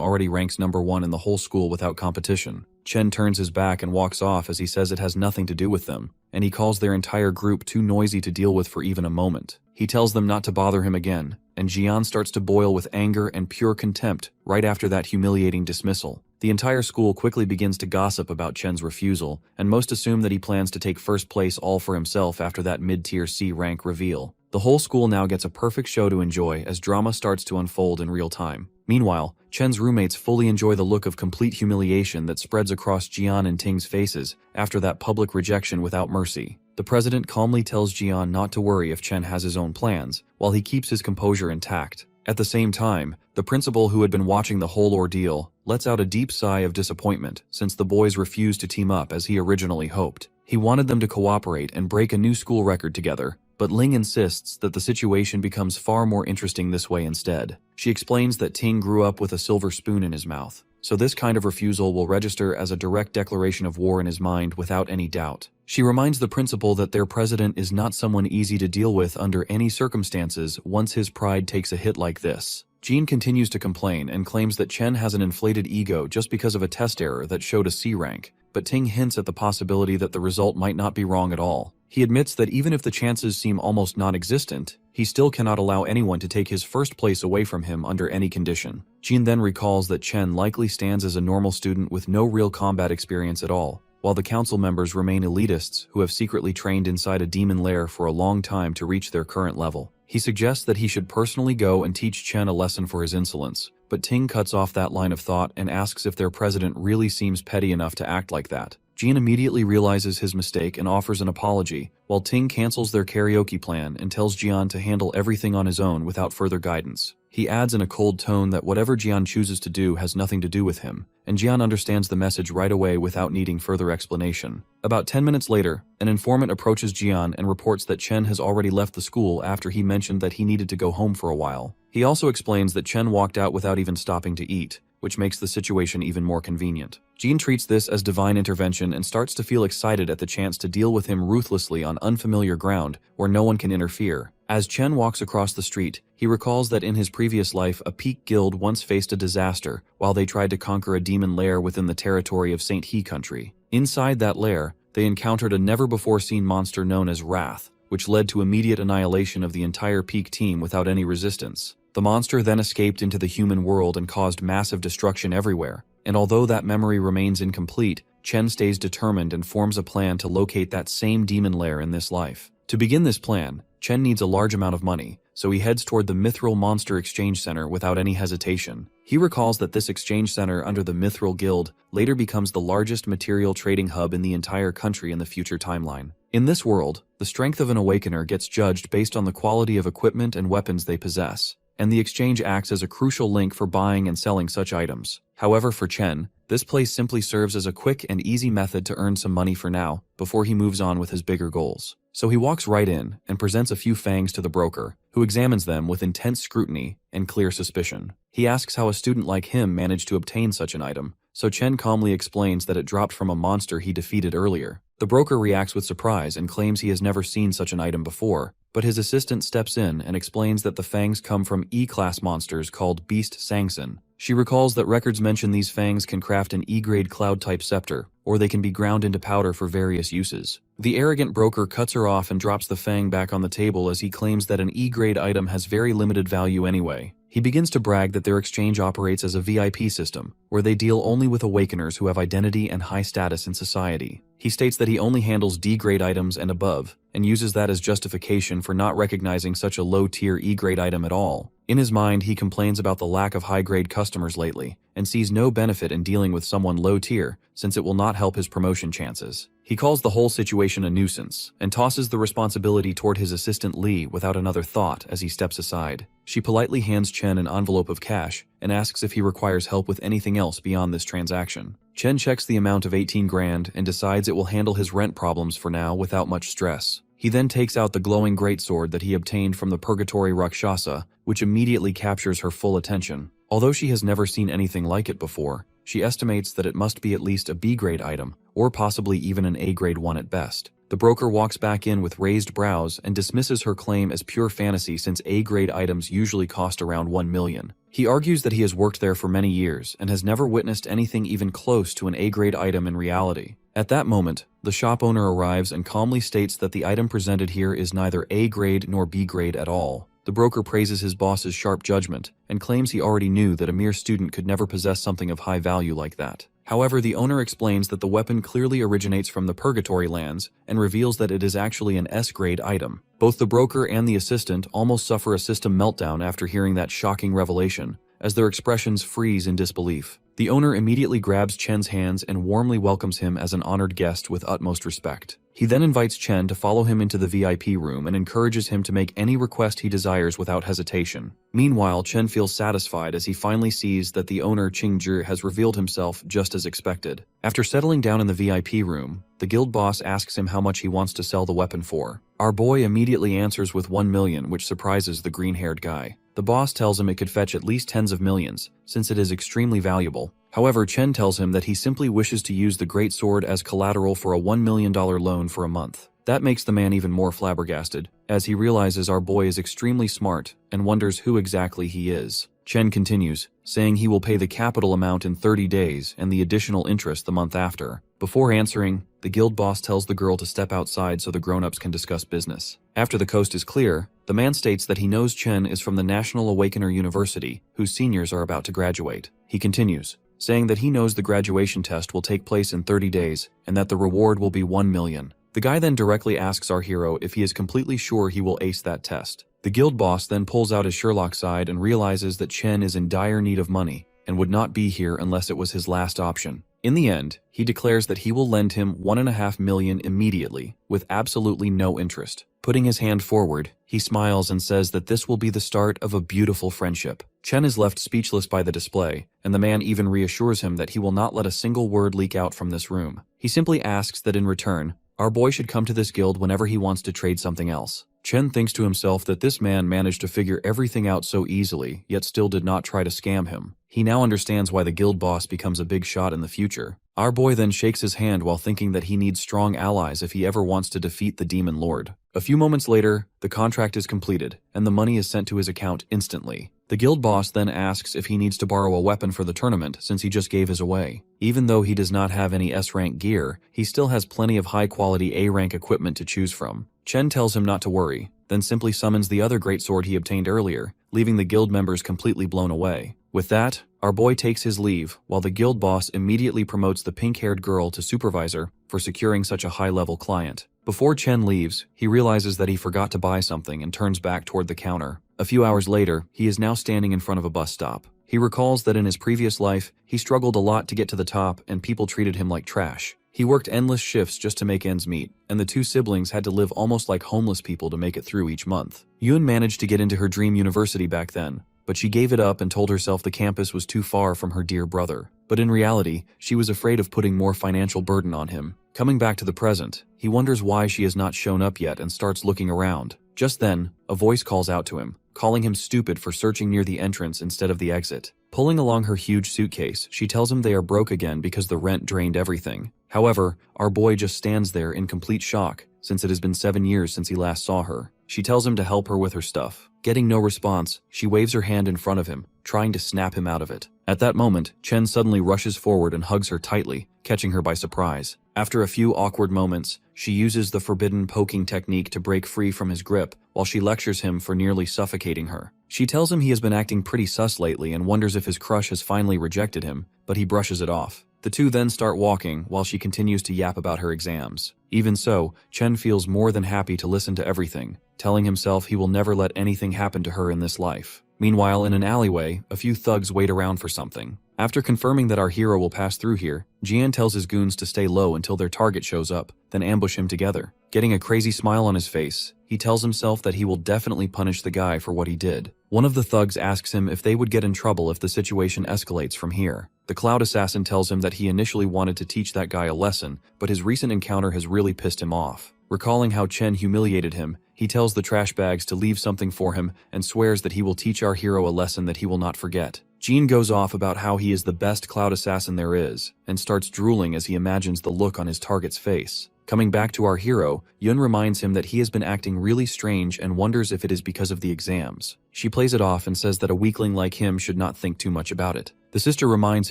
already ranks #1 in the whole school without competition. Chen turns his back and walks off as he says it has nothing to do with them, and he calls their entire group too noisy to deal with for even a moment. He tells them not to bother him again, and Jian starts to boil with anger and pure contempt right after that humiliating dismissal. The entire school quickly begins to gossip about Chen's refusal, and most assume that he plans to take first place all for himself after that mid-tier C rank reveal. The whole school now gets a perfect show to enjoy as drama starts to unfold in real time. Meanwhile, Chen's roommates fully enjoy the look of complete humiliation that spreads across Jian and Ting's faces after that public rejection without mercy. The president calmly tells Jian not to worry if Chen has his own plans, while he keeps his composure intact. At the same time, the principal, who had been watching the whole ordeal, lets out a deep sigh of disappointment since the boys refused to team up as he originally hoped. He wanted them to cooperate and break a new school record together, but Ling insists that the situation becomes far more interesting this way instead. She explains that Ting grew up with a silver spoon in his mouth, so this kind of refusal will register as a direct declaration of war in his mind without any doubt. She reminds the principal that their president is not someone easy to deal with under any circumstances once his pride takes a hit like this. Jean continues to complain and claims that Chen has an inflated ego just because of a test error that showed a C rank, but Ting hints at the possibility that the result might not be wrong at all. He admits that even if the chances seem almost non-existent, he still cannot allow anyone to take his first place away from him under any condition. Jean then recalls that Chen likely stands as a normal student with no real combat experience at all, while the council members remain elitists who have secretly trained inside a demon lair for a long time to reach their current level. He suggests that he should personally go and teach Chen a lesson for his insolence, but Ting cuts off that line of thought and asks if their president really seems petty enough to act like that. Jean immediately realizes his mistake and offers an apology, while Ting cancels their karaoke plan and tells Jian to handle everything on his own without further guidance. He adds in a cold tone that whatever Jian chooses to do has nothing to do with him, and Jian understands the message right away without needing further explanation. About 10 minutes later, an informant approaches Jian and reports that Chen has already left the school after he mentioned that he needed to go home for a while. He also explains that Chen walked out without even stopping to eat, which makes the situation even more convenient. Jean treats this as divine intervention and starts to feel excited at the chance to deal with him ruthlessly on unfamiliar ground where no one can interfere. As Chen walks across the street, he recalls that in his previous life, a peak guild once faced a disaster while they tried to conquer a demon lair within the territory of St. He country. Inside that lair, they encountered a never-before-seen monster known as Wrath, which led to immediate annihilation of the entire peak team without any resistance. The monster then escaped into the human world and caused massive destruction everywhere, and although that memory remains incomplete, Chen stays determined and forms a plan to locate that same demon lair in this life. To begin this plan, Chen needs a large amount of money, so he heads toward the Mithril Monster Exchange Center without any hesitation. He recalls that this exchange center under the Mithril Guild later becomes the largest material trading hub in the entire country in the future timeline. In this world, the strength of an awakener gets judged based on the quality of equipment and weapons they possess, and the exchange acts as a crucial link for buying and selling such items. However, for Chen, this place simply serves as a quick and easy method to earn some money for now, before he moves on with his bigger goals. So he walks right in and presents a few fangs to the broker, who examines them with intense scrutiny and clear suspicion. He asks how a student like him managed to obtain such an item, so Chen calmly explains that it dropped from a monster he defeated earlier. The broker reacts with surprise and claims he has never seen such an item before, but his assistant steps in and explains that the fangs come from E-class monsters called Beast Sangson. She recalls that records mention these fangs can craft an E-grade cloud-type scepter, or they can be ground into powder for various uses. The arrogant broker cuts her off and drops the fang back on the table as he claims that an E-grade item has very limited value anyway. He begins to brag that their exchange operates as a VIP system, where they deal only with awakeners who have identity and high status in society. He states that he only handles D-grade items and above, and uses that as justification for not recognizing such a low-tier E-grade item at all. In his mind, he complains about the lack of high-grade customers lately, and sees no benefit in dealing with someone low-tier, since it will not help his promotion chances. He calls the whole situation a nuisance, and tosses the responsibility toward his assistant Li without another thought as he steps aside. She politely hands Chen an envelope of cash, and asks if he requires help with anything else beyond this transaction. Chen checks the amount of 18 grand and decides it will handle his rent problems for now without much stress. He then takes out the glowing greatsword that he obtained from the Purgatory Rakshasa, which immediately captures her full attention. Although she has never seen anything like it before, she estimates that it must be at least a B-grade item, or possibly even an A-grade one at best. The broker walks back in with raised brows and dismisses her claim as pure fantasy since A-grade items usually cost around 1 million. He argues that he has worked there for many years and has never witnessed anything even close to an A-grade item in reality. At that moment, the shop owner arrives and calmly states that the item presented here is neither A-grade nor B-grade at all. The broker praises his boss's sharp judgment and claims he already knew that a mere student could never possess something of high value like that. However, the owner explains that the weapon clearly originates from the Purgatory lands and reveals that it is actually an S-grade item. Both the broker and the assistant almost suffer a system meltdown after hearing that shocking revelation, as their expressions freeze in disbelief. The owner immediately grabs Chen's hands and warmly welcomes him as an honored guest with utmost respect. He then invites Chen to follow him into the VIP room and encourages him to make any request he desires without hesitation. Meanwhile, Chen feels satisfied as he finally sees that the owner Qingzhi has revealed himself just as expected. After settling down in the VIP room, the guild boss asks him how much he wants to sell the weapon for. Our boy immediately answers with 1 million, which surprises the green-haired guy. The boss tells him it could fetch at least tens of millions, since it is extremely valuable. However, Chen tells him that he simply wishes to use the great sword as collateral for a $1 million loan for a month. That makes the man even more flabbergasted, as he realizes our boy is extremely smart and wonders who exactly he is. Chen continues, saying he will pay the capital amount in 30 days and the additional interest the month after. Before answering, the guild boss tells the girl to step outside so the grown-ups can discuss business. After the coast is clear, the man states that he knows Chen is from the National Awakener University, whose seniors are about to graduate. He continues, saying that he knows the graduation test will take place in 30 days and that the reward will be 1 million. The guy then directly asks our hero if he is completely sure he will ace that test. The guild boss then pulls out his Sherlock side and realizes that Chen is in dire need of money and would not be here unless it was his last option. In the end, he declares that he will lend him 1.5 million immediately, with absolutely no interest. Putting his hand forward, he smiles and says that this will be the start of a beautiful friendship. Chen is left speechless by the display, and the man even reassures him that he will not let a single word leak out from this room. He simply asks that in return, our boy should come to this guild whenever he wants to trade something else. Chen thinks to himself that this man managed to figure everything out so easily, yet still did not try to scam him. He now understands why the guild boss becomes a big shot in the future. Our boy then shakes his hand while thinking that he needs strong allies if he ever wants to defeat the Demon Lord. A few moments later, the contract is completed, and the money is sent to his account instantly. The guild boss then asks if he needs to borrow a weapon for the tournament since he just gave his away. Even though he does not have any S-rank gear, he still has plenty of high-quality A-rank equipment to choose from. Chen tells him not to worry, then simply summons the other greatsword he obtained earlier, leaving the guild members completely blown away. With that, our boy takes his leave, while the guild boss immediately promotes the pink-haired girl to supervisor for securing such a high-level client. Before Chen leaves, he realizes that he forgot to buy something and turns back toward the counter. A few hours later, he is now standing in front of a bus stop. He recalls that in his previous life, he struggled a lot to get to the top and people treated him like trash. He worked endless shifts just to make ends meet, and the two siblings had to live almost like homeless people to make it through each month. Yun managed to get into her dream university back then, but she gave it up and told herself the campus was too far from her dear brother. But in reality, she was afraid of putting more financial burden on him. Coming back to the present, he wonders why she has not shown up yet and starts looking around. Just then, a voice calls out to him, calling him stupid for searching near the entrance instead of the exit. Pulling along her huge suitcase, she tells him they are broke again because the rent drained everything. However, our boy just stands there in complete shock, since it has been 7 years since he last saw her. She tells him to help her with her stuff. Getting no response, she waves her hand in front of him, trying to snap him out of it. At that moment, Chen suddenly rushes forward and hugs her tightly, catching her by surprise. After a few awkward moments, she uses the forbidden poking technique to break free from his grip, while she lectures him for nearly suffocating her. She tells him he has been acting pretty sus lately and wonders if his crush has finally rejected him, but he brushes it off. The two then start walking while she continues to yap about her exams. Even so, Chen feels more than happy to listen to everything, telling himself he will never let anything happen to her in this life. Meanwhile, in an alleyway, a few thugs wait around for something. After confirming that our hero will pass through here, Jian tells his goons to stay low until their target shows up, then ambush him together. Getting a crazy smile on his face, he tells himself that he will definitely punish the guy for what he did. One of the thugs asks him if they would get in trouble if the situation escalates from here. The Cloud Assassin tells him that he initially wanted to teach that guy a lesson, but his recent encounter has really pissed him off. Recalling how Chen humiliated him, he tells the trash bags to leave something for him and swears that he will teach our hero a lesson that he will not forget. Jean goes off about how he is the best Cloud Assassin there is, and starts drooling as he imagines the look on his target's face. Coming back to our hero, Yun reminds him that he has been acting really strange and wonders if it is because of the exams. She plays it off and says that a weakling like him should not think too much about it. The sister reminds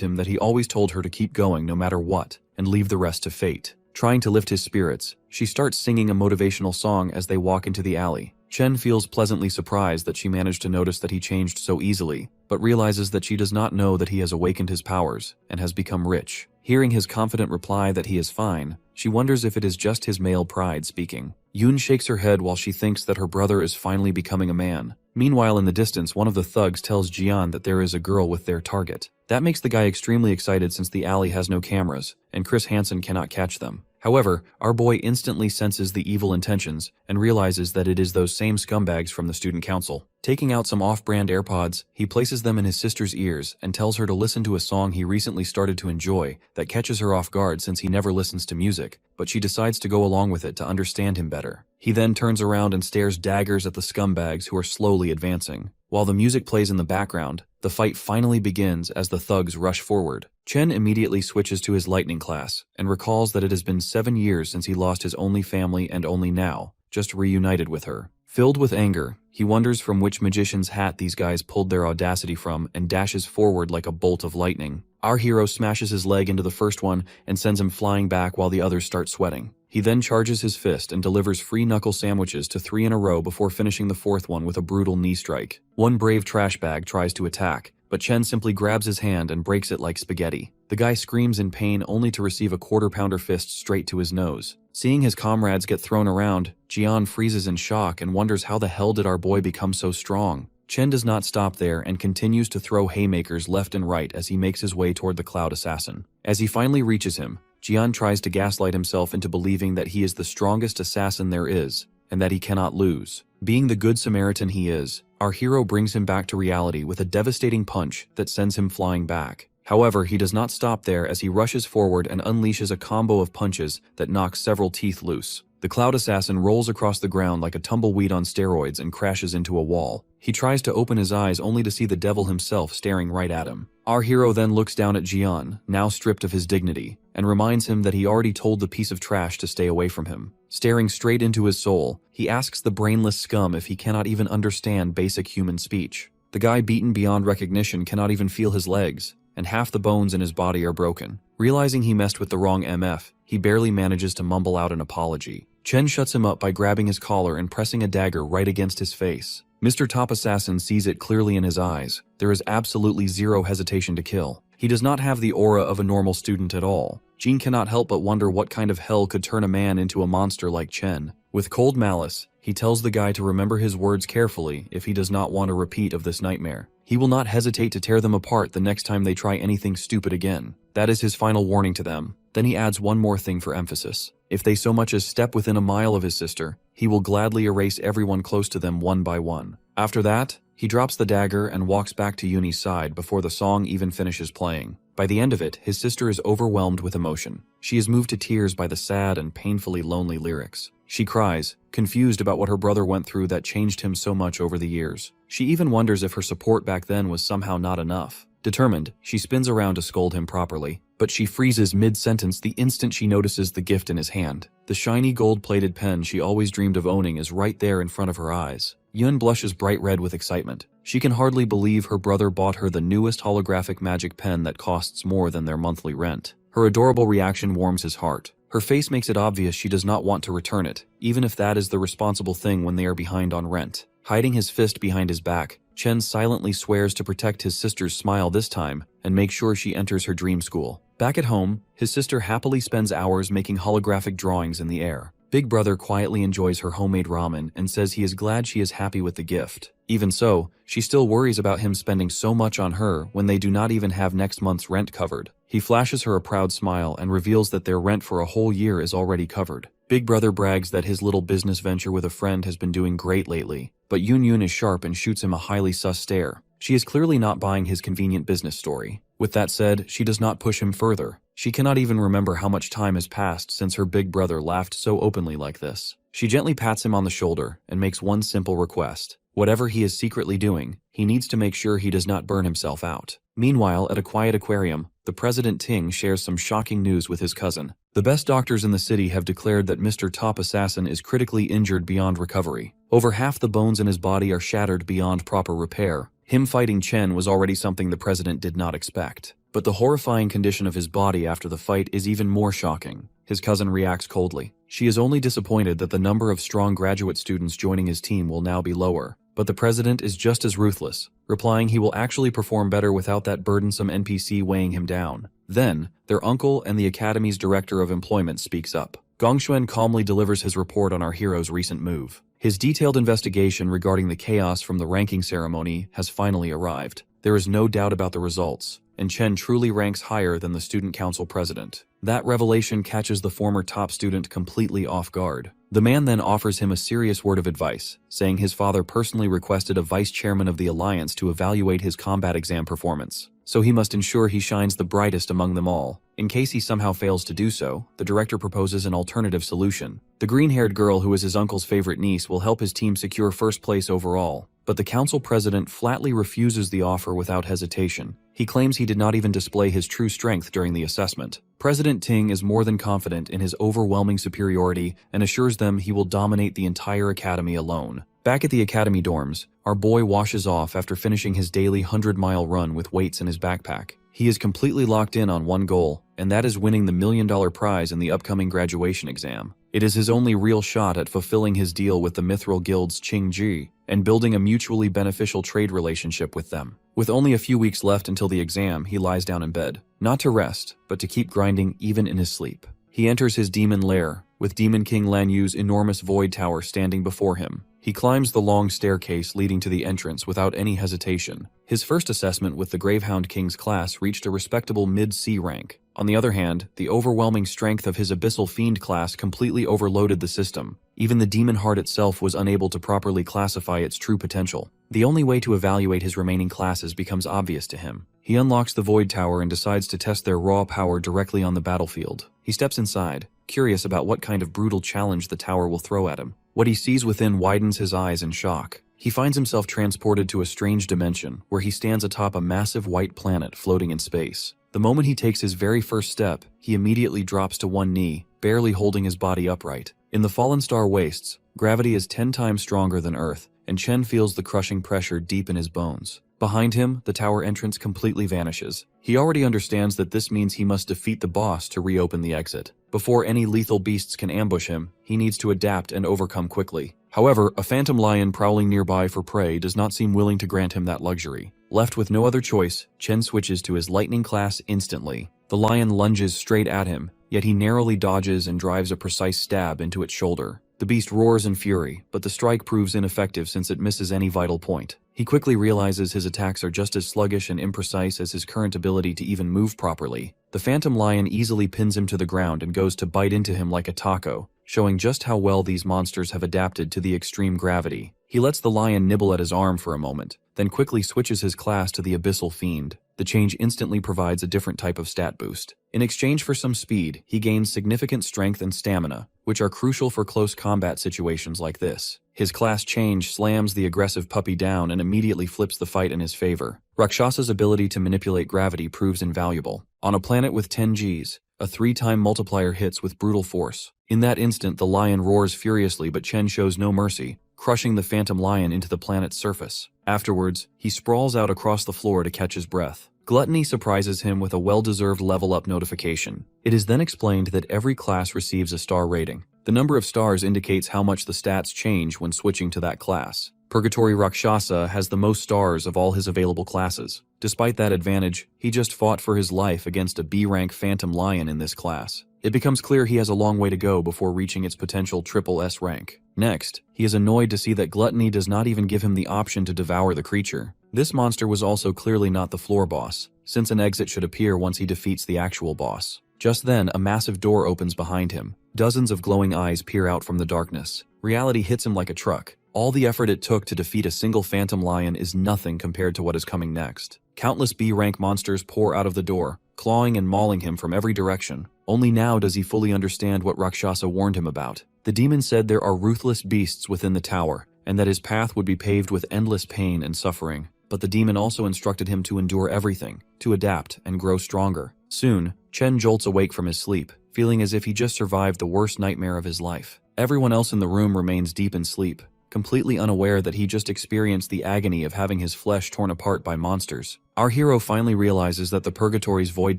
him that he always told her to keep going no matter what, and leave the rest to fate. Trying to lift his spirits, she starts singing a motivational song as they walk into the alley. Chen feels pleasantly surprised that she managed to notice that he changed so easily, but realizes that she does not know that he has awakened his powers and has become rich. Hearing his confident reply that he is fine, she wonders if it is just his male pride speaking. Yun shakes her head while she thinks that her brother is finally becoming a man. Meanwhile, in the distance, one of the thugs tells Jian that there is a girl with their target. That makes the guy extremely excited since the alley has no cameras, and Chris Hansen cannot catch them. However, our boy instantly senses the evil intentions and realizes that it is those same scumbags from the student council. Taking out some off-brand AirPods, he places them in his sister's ears and tells her to listen to a song he recently started to enjoy that catches her off guard since he never listens to music, but she decides to go along with it to understand him better. He then turns around and stares daggers at the scumbags who are slowly advancing. While the music plays in the background, the fight finally begins as the thugs rush forward. Chen immediately switches to his lightning class and recalls that it has been 7 years since he lost his only family and only now, just reunited with her. Filled with anger, he wonders from which magician's hat these guys pulled their audacity from and dashes forward like a bolt of lightning. Our hero smashes his leg into the first one and sends him flying back while the others start sweating. He then charges his fist and delivers free knuckle sandwiches to 3 in a row before finishing the 4th one with a brutal knee strike. One brave trash bag tries to attack, but Chen simply grabs his hand and breaks it like spaghetti. The guy screams in pain only to receive a quarter-pounder fist straight to his nose. Seeing his comrades get thrown around, Jian freezes in shock and wonders how the hell did our boy become so strong. Chen does not stop there and continues to throw haymakers left and right as he makes his way toward the Cloud Assassin. As he finally reaches him, Jian tries to gaslight himself into believing that he is the strongest assassin there is, and that he cannot lose. Being the good Samaritan he is, our hero brings him back to reality with a devastating punch that sends him flying back. However, he does not stop there as he rushes forward and unleashes a combo of punches that knocks several teeth loose. The Cloud Assassin rolls across the ground like a tumbleweed on steroids and crashes into a wall. He tries to open his eyes only to see the devil himself staring right at him. Our hero then looks down at Jian, now stripped of his dignity, and reminds him that he already told the piece of trash to stay away from him. Staring straight into his soul, he asks the brainless scum if he cannot even understand basic human speech. The guy beaten beyond recognition cannot even feel his legs, and half the bones in his body are broken. Realizing he messed with the wrong MF, he barely manages to mumble out an apology. Chen shuts him up by grabbing his collar and pressing a dagger right against his face. Mr. Top Assassin sees it clearly in his eyes. There is absolutely zero hesitation to kill. He does not have the aura of a normal student at all. Jean cannot help but wonder what kind of hell could turn a man into a monster like Chen. With cold malice, he tells the guy to remember his words carefully if he does not want a repeat of this nightmare. He will not hesitate to tear them apart the next time they try anything stupid again. That is his final warning to them. Then he adds one more thing for emphasis. If they so much as step within a mile of his sister, he will gladly erase everyone close to them one by one. After that, he drops the dagger and walks back to Yuni's side before the song even finishes playing. By the end of it, his sister is overwhelmed with emotion. She is moved to tears by the sad and painfully lonely lyrics. She cries, confused about what her brother went through that changed him so much over the years. She even wonders if her support back then was somehow not enough. Determined, she spins around to scold him properly, but she freezes mid-sentence the instant she notices the gift in his hand. The shiny gold-plated pen she always dreamed of owning is right there in front of her eyes. Yun blushes bright red with excitement. She can hardly believe her brother bought her the newest holographic magic pen that costs more than their monthly rent. Her adorable reaction warms his heart. Her face makes it obvious she does not want to return it, even if that is the responsible thing when they are behind on rent. Hiding his fist behind his back, Chen silently swears to protect his sister's smile this time and make sure she enters her dream school. Back at home, his sister happily spends hours making holographic drawings in the air. Big brother quietly enjoys her homemade ramen and says he is glad she is happy with the gift. Even so, she still worries about him spending so much on her when they do not even have next month's rent covered. He flashes her a proud smile and reveals that their rent for a whole year is already covered. Big Brother brags that his little business venture with a friend has been doing great lately, but Yoon Yoon is sharp and shoots him a highly sus stare. She is clearly not buying his convenient business story. With that said, she does not push him further. She cannot even remember how much time has passed since her big brother laughed so openly like this. She gently pats him on the shoulder and makes one simple request. Whatever he is secretly doing, he needs to make sure he does not burn himself out. Meanwhile, at a quiet aquarium, the President Ting shares some shocking news with his cousin. The best doctors in the city have declared that Mr. Top Assassin is critically injured beyond recovery. Over half the bones in his body are shattered beyond proper repair. Him fighting Chen was already something the president did not expect. But the horrifying condition of his body after the fight is even more shocking. His cousin reacts coldly. She is only disappointed that the number of strong graduate students joining his team will now be lower. But the president is just as ruthless, replying he will actually perform better without that burdensome NPC weighing him down. Then, their uncle and the academy's director of employment speaks up. Gongxuan calmly delivers his report on our hero's recent move. His detailed investigation regarding the chaos from the ranking ceremony has finally arrived. There is no doubt about the results, and Chen truly ranks higher than the student council president. That revelation catches the former top student completely off guard. The man then offers him a serious word of advice, saying his father personally requested a vice chairman of the alliance to evaluate his combat exam performance, so he must ensure he shines the brightest among them all. In case he somehow fails to do so, the director proposes an alternative solution. The green-haired girl who is his uncle's favorite niece will help his team secure first place overall. But the council president flatly refuses the offer without hesitation. He claims he did not even display his true strength during the assessment. President Ting is more than confident in his overwhelming superiority and assures them he will dominate the entire academy alone. Back at the academy dorms, our boy washes off after finishing his daily 100-mile run with weights in his backpack. He is completely locked in on one goal, and that is winning the $1 million prize in the upcoming graduation exam. It is his only real shot at fulfilling his deal with the Mithril Guild's Qingji and building a mutually beneficial trade relationship with them. With only a few weeks left until the exam, he lies down in bed, not to rest, but to keep grinding even in his sleep. He enters his demon lair, with Demon King Lan Yu's enormous void tower standing before him. He climbs the long staircase leading to the entrance without any hesitation. His first assessment with the Gravehound King's class reached a respectable mid-C rank. On the other hand, the overwhelming strength of his Abyssal Fiend class completely overloaded the system. Even the Demon Heart itself was unable to properly classify its true potential. The only way to evaluate his remaining classes becomes obvious to him. He unlocks the Void Tower and decides to test their raw power directly on the battlefield. He steps inside, curious about what kind of brutal challenge the tower will throw at him. What he sees within widens his eyes in shock. He finds himself transported to a strange dimension where he stands atop a massive white planet floating in space. The moment he takes his very first step, he immediately drops to one knee, barely holding his body upright. In the fallen star wastes, gravity is 10 times stronger than Earth, and Chen feels the crushing pressure deep in his bones. Behind him, the tower entrance completely vanishes. He already understands that this means he must defeat the boss to reopen the exit. Before any lethal beasts can ambush him, he needs to adapt and overcome quickly. However, a phantom lion prowling nearby for prey does not seem willing to grant him that luxury. Left with no other choice, Chen switches to his lightning class instantly. The lion lunges straight at him, yet he narrowly dodges and drives a precise stab into its shoulder. The beast roars in fury, but the strike proves ineffective since it misses any vital point. He quickly realizes his attacks are just as sluggish and imprecise as his current ability to even move properly. The phantom lion easily pins him to the ground and goes to bite into him like a taco, showing just how well these monsters have adapted to the extreme gravity. He lets the lion nibble at his arm for a moment, then quickly switches his class to the Abyssal Fiend. The change instantly provides a different type of stat boost. In exchange for some speed, he gains significant strength and stamina, which are crucial for close combat situations like this. His class change slams the aggressive puppy down and immediately flips the fight in his favor. Rakshasa's ability to manipulate gravity proves invaluable. On a planet with 10 Gs, a 3-time multiplier hits with brutal force. In that instant, the lion roars furiously, but Chen shows no mercy, crushing the phantom lion into the planet's surface. Afterwards, he sprawls out across the floor to catch his breath. Gluttony surprises him with a well-deserved level-up notification. It is then explained that every class receives a star rating. The number of stars indicates how much the stats change when switching to that class. Purgatory Rakshasa has the most stars of all his available classes. Despite that advantage, he just fought for his life against a B-rank phantom lion in this class. It becomes clear he has a long way to go before reaching its potential triple S rank. Next, he is annoyed to see that Gluttony does not even give him the option to devour the creature. This monster was also clearly not the floor boss, since an exit should appear once he defeats the actual boss. Just then, a massive door opens behind him. Dozens of glowing eyes peer out from the darkness. Reality hits him like a truck. All the effort it took to defeat a single phantom lion is nothing compared to what is coming next. Countless B-rank monsters pour out of the door, clawing and mauling him from every direction. Only now does he fully understand what Rakshasa warned him about. The demon said there are ruthless beasts within the tower, and that his path would be paved with endless pain and suffering. But the demon also instructed him to endure everything, to adapt and grow stronger. Soon, Chen jolts awake from his sleep, feeling as if he just survived the worst nightmare of his life. Everyone else in the room remains deep in sleep, completely unaware that he just experienced the agony of having his flesh torn apart by monsters. Our hero finally realizes that the Purgatory's Void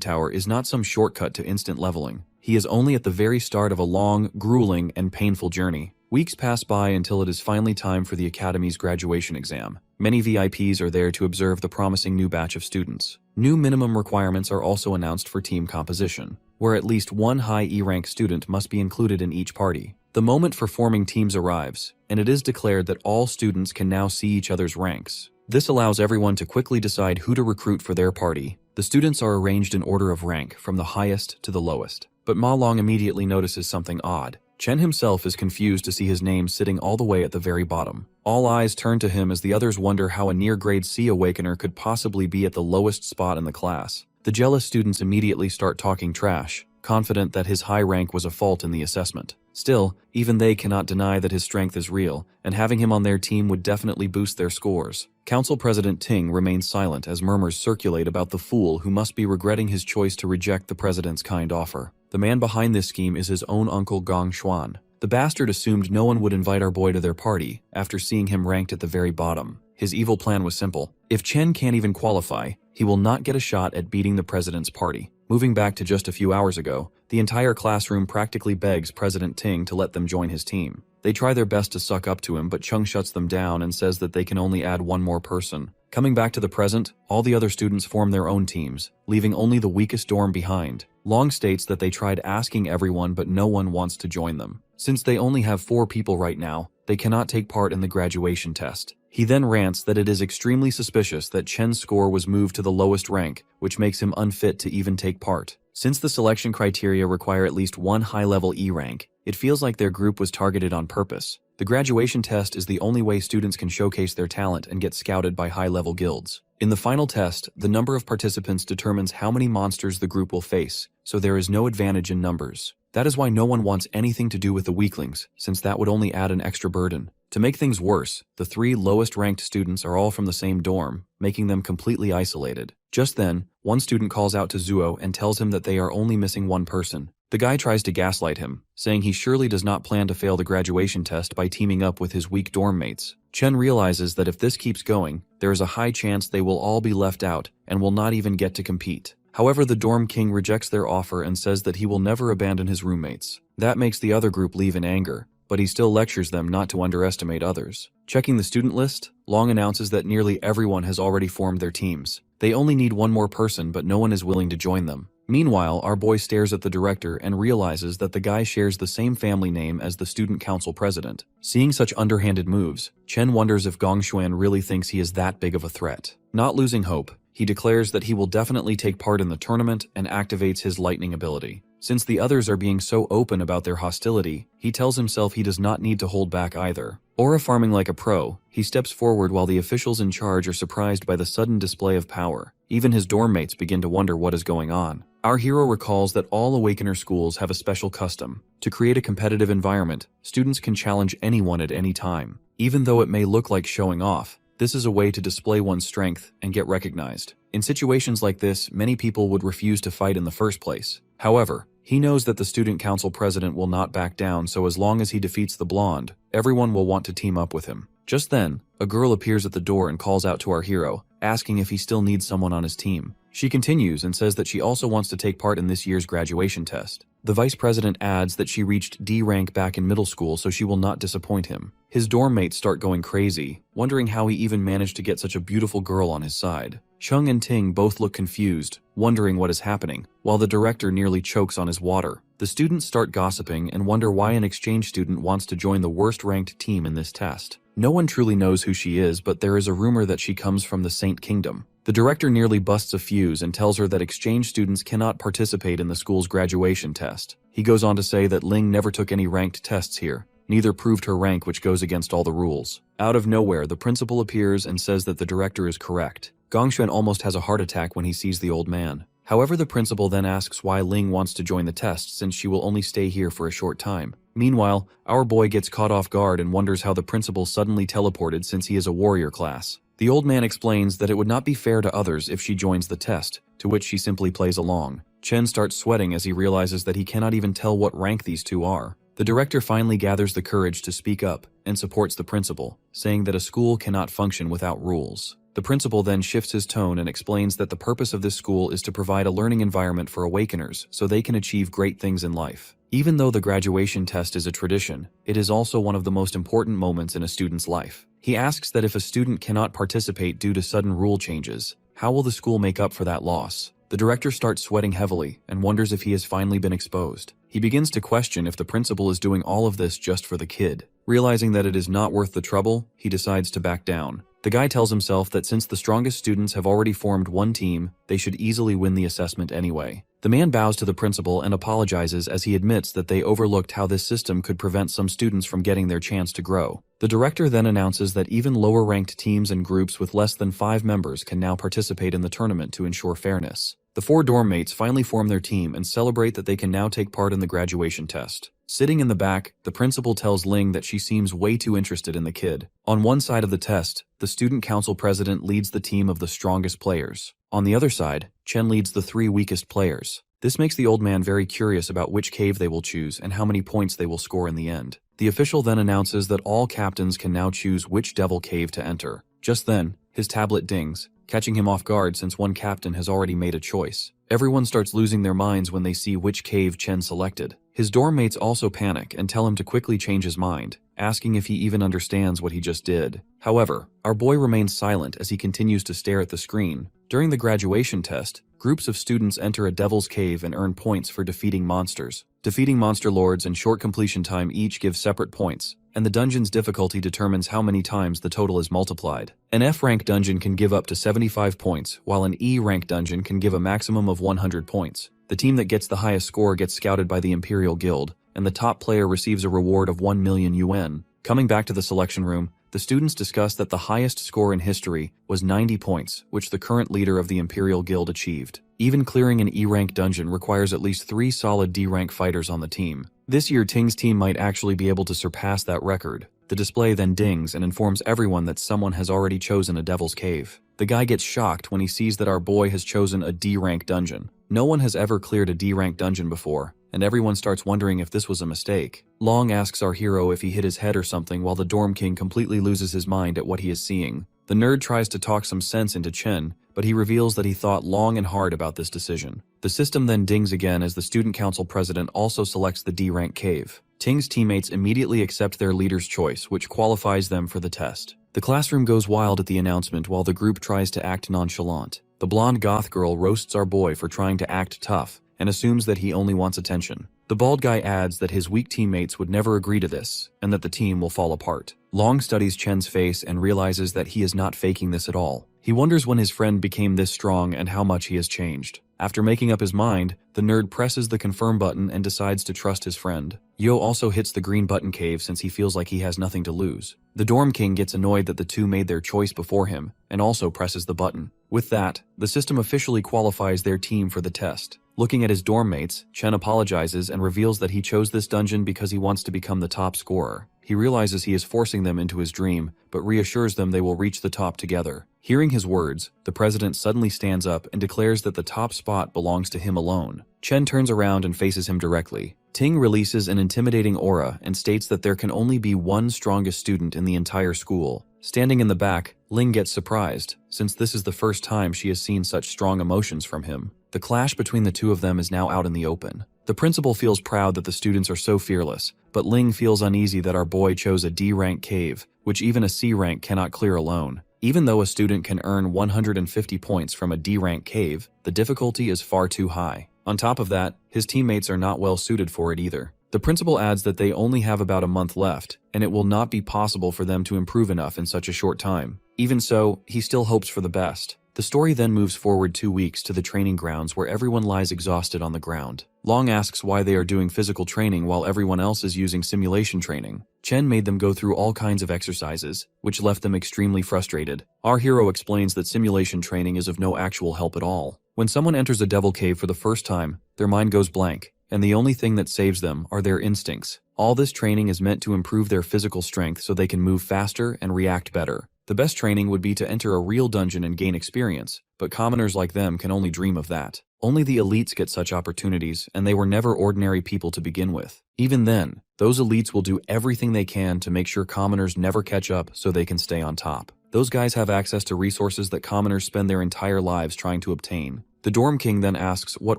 Tower is not some shortcut to instant leveling. He is only at the very start of a long, grueling, and painful journey. Weeks pass by until it is finally time for the Academy's graduation exam. Many VIPs are there to observe the promising new batch of students. New minimum requirements are also announced for team composition, where at least one high E-rank student must be included in each party. The moment for forming teams arrives, and it is declared that all students can now see each other's ranks. This allows everyone to quickly decide who to recruit for their party. The students are arranged in order of rank, from the highest to the lowest. But Ma Long immediately notices something odd. Chen himself is confused to see his name sitting all the way at the very bottom. All eyes turn to him as the others wonder how a near-grade C awakener could possibly be at the lowest spot in the class. The jealous students immediately start talking trash, confident that his high rank was a fault in the assessment. Still, even they cannot deny that his strength is real, and having him on their team would definitely boost their scores. Council President Ting remains silent as murmurs circulate about the fool who must be regretting his choice to reject the president's kind offer. The man behind this scheme is his own uncle Gong Xuan. The bastard assumed no one would invite our boy to their party after seeing him ranked at the very bottom. His evil plan was simple. If Chen can't even qualify, he will not get a shot at beating the president's party. Moving back to just a few hours ago, the entire classroom practically begs President Ting to let them join his team. They try their best to suck up to him, but Chung shuts them down and says that they can only add one more person. Coming back to the present, all the other students form their own teams, leaving only the weakest dorm behind. Long states that they tried asking everyone, but no one wants to join them. Since they only have 4 people right now, they cannot take part in the graduation test. He then rants that it is extremely suspicious that Chen's score was moved to the lowest rank, which makes him unfit to even take part. Since the selection criteria require at least one high-level E rank, it feels like their group was targeted on purpose. The graduation test is the only way students can showcase their talent and get scouted by high-level guilds. In the final test, the number of participants determines how many monsters the group will face, so there is no advantage in numbers. That is why no one wants anything to do with the weaklings, since that would only add an extra burden. To make things worse, the 3 lowest-ranked students are all from the same dorm, making them completely isolated. Just then, one student calls out to Zuo and tells him that they are only missing one person. The guy tries to gaslight him, saying he surely does not plan to fail the graduation test by teaming up with his weak dorm mates. Chen realizes that if this keeps going, there is a high chance they will all be left out and will not even get to compete. However, the dorm king rejects their offer and says that he will never abandon his roommates. That makes the other group leave in anger, but he still lectures them not to underestimate others. Checking the student list, Long announces that nearly everyone has already formed their teams. They only need one more person, but no one is willing to join them. Meanwhile, our boy stares at the director and realizes that the guy shares the same family name as the student council president. Seeing such underhanded moves, Chen wonders if Gong Xuan really thinks he is that big of a threat. Not losing hope, he declares that he will definitely take part in the tournament and activates his lightning ability. Since the others are being so open about their hostility, he tells himself he does not need to hold back either. Aura farming like a pro, he steps forward while the officials in charge are surprised by the sudden display of power. Even his dorm mates begin to wonder what is going on. Our hero recalls that all Awakener schools have a special custom. To create a competitive environment, students can challenge anyone at any time. Even though it may look like showing off, this is a way to display one's strength and get recognized. In situations like this, many people would refuse to fight in the first place. However, he knows that the student council president will not back down, so as long as he defeats the blonde, everyone will want to team up with him. Just then, a girl appears at the door and calls out to our hero, asking if he still needs someone on his team. She continues and says that she also wants to take part in this year's graduation test. The vice president adds that she reached D rank back in middle school, so she will not disappoint him. His dorm mates start going crazy, wondering how he even managed to get such a beautiful girl on his side. Chung and Ting both look confused, wondering what is happening, while the director nearly chokes on his water. The students start gossiping and wonder why an exchange student wants to join the worst-ranked team in this test. No one truly knows who she is, but there is a rumor that she comes from the Saint Kingdom. The director nearly busts a fuse and tells her that exchange students cannot participate in the school's graduation test. He goes on to say that Ling never took any ranked tests here. Neither proved her rank, which goes against all the rules. Out of nowhere, the principal appears and says that the director is correct. Gongxuan almost has a heart attack when he sees the old man. However, the principal then asks why Ling wants to join the test since she will only stay here for a short time. Meanwhile, our boy gets caught off guard and wonders how the principal suddenly teleported since he is a warrior class. The old man explains that it would not be fair to others if she joins the test, to which she simply plays along. Chen starts sweating as he realizes that he cannot even tell what rank these two are. The director finally gathers the courage to speak up and supports the principal, saying that a school cannot function without rules. The principal then shifts his tone and explains that the purpose of this school is to provide a learning environment for awakeners so they can achieve great things in life. Even though the graduation test is a tradition, it is also one of the most important moments in a student's life. He asks that if a student cannot participate due to sudden rule changes, how will the school make up for that loss? The director starts sweating heavily and wonders if he has finally been exposed. He begins to question if the principal is doing all of this just for the kid. Realizing that it is not worth the trouble, he decides to back down. The guy tells himself that since the strongest students have already formed one team, they should easily win the assessment anyway. The man bows to the principal and apologizes as he admits that they overlooked how this system could prevent some students from getting their chance to grow. The director then announces that even lower-ranked teams and groups with less than 5 members can now participate in the tournament to ensure fairness. The 4 dorm mates finally form their team and celebrate that they can now take part in the graduation test. Sitting in the back, the principal tells Ling that she seems way too interested in the kid. On one side of the test, the student council president leads the team of the strongest players. On the other side, Chen leads the 3 weakest players. This makes the old man very curious about which cave they will choose and how many points they will score in the end. The official then announces that all captains can now choose which devil cave to enter. Just then, his tablet dings, catching him off guard since one captain has already made a choice. Everyone starts losing their minds when they see which cave Chen selected. His dorm mates also panic and tell him to quickly change his mind, asking if he even understands what he just did. However, our boy remains silent as he continues to stare at the screen. During the graduation test, groups of students enter a devil's cave and earn points for defeating monsters. Defeating monster lords and short completion time each give separate points, and the dungeon's difficulty determines how many times the total is multiplied. An F-rank dungeon can give up to 75 points, while an E-rank dungeon can give a maximum of 100 points. The team that gets the highest score gets scouted by the Imperial Guild, and the top player receives a reward of 1 million yuan. Coming back to the selection room, the students discuss that the highest score in history was 90 points, which the current leader of the Imperial Guild achieved. Even clearing an E-rank dungeon requires at least 3 solid D-rank fighters on the team. This year, Ting's team might actually be able to surpass that record. The display then dings and informs everyone that someone has already chosen a devil's cave. The guy gets shocked when he sees that our boy has chosen a D-rank dungeon. No one has ever cleared a D-rank dungeon before, and everyone starts wondering if this was a mistake. Long asks our hero if he hit his head or something while the dorm king completely loses his mind at what he is seeing. The nerd tries to talk some sense into Chen, but he reveals that he thought long and hard about this decision. The system then dings again as the student council president also selects the D-rank cave. Ting's teammates immediately accept their leader's choice, which qualifies them for the test. The classroom goes wild at the announcement while the group tries to act nonchalant. The blonde goth girl roasts our boy for trying to act tough and assumes that he only wants attention. The bald guy adds that his weak teammates would never agree to this and that the team will fall apart. Long studies Chen's face and realizes that he is not faking this at all. He wonders when his friend became this strong and how much he has changed. After making up his mind, the nerd presses the confirm button and decides to trust his friend. Yo also hits the green button cave since he feels like he has nothing to lose. The dorm king gets annoyed that the two made their choice before him and also presses the button. With that, the system officially qualifies their team for the test. Looking at his dorm mates, Chen apologizes and reveals that he chose this dungeon because he wants to become the top scorer. He realizes he is forcing them into his dream, but reassures them they will reach the top together. Hearing his words, the president suddenly stands up and declares that the top spot belongs to him alone. Chen turns around and faces him directly. Ting releases an intimidating aura and states that there can only be one strongest student in the entire school. Standing in the back, Ling gets surprised, since this is the first time she has seen such strong emotions from him. The clash between the two of them is now out in the open. The principal feels proud that the students are so fearless, but Ling feels uneasy that our boy chose a D-rank cave, which even a C-rank cannot clear alone. Even though a student can earn 150 points from a D-rank cave, the difficulty is far too high. On top of that, his teammates are not well suited for it either. The principal adds that they only have about a month left, and it will not be possible for them to improve enough in such a short time. Even so, he still hopes for the best. The story then moves forward 2 weeks to the training grounds where everyone lies exhausted on the ground. Long asks why they are doing physical training while everyone else is using simulation training. Chen made them go through all kinds of exercises, which left them extremely frustrated. Our hero explains that simulation training is of no actual help at all. When someone enters a devil cave for the first time, their mind goes blank, and the only thing that saves them are their instincts. All this training is meant to improve their physical strength so they can move faster and react better. The best training would be to enter a real dungeon and gain experience, but commoners like them can only dream of that. Only the elites get such opportunities, and they were never ordinary people to begin with. Even then, those elites will do everything they can to make sure commoners never catch up so they can stay on top. Those guys have access to resources that commoners spend their entire lives trying to obtain. The Dorm King then asks what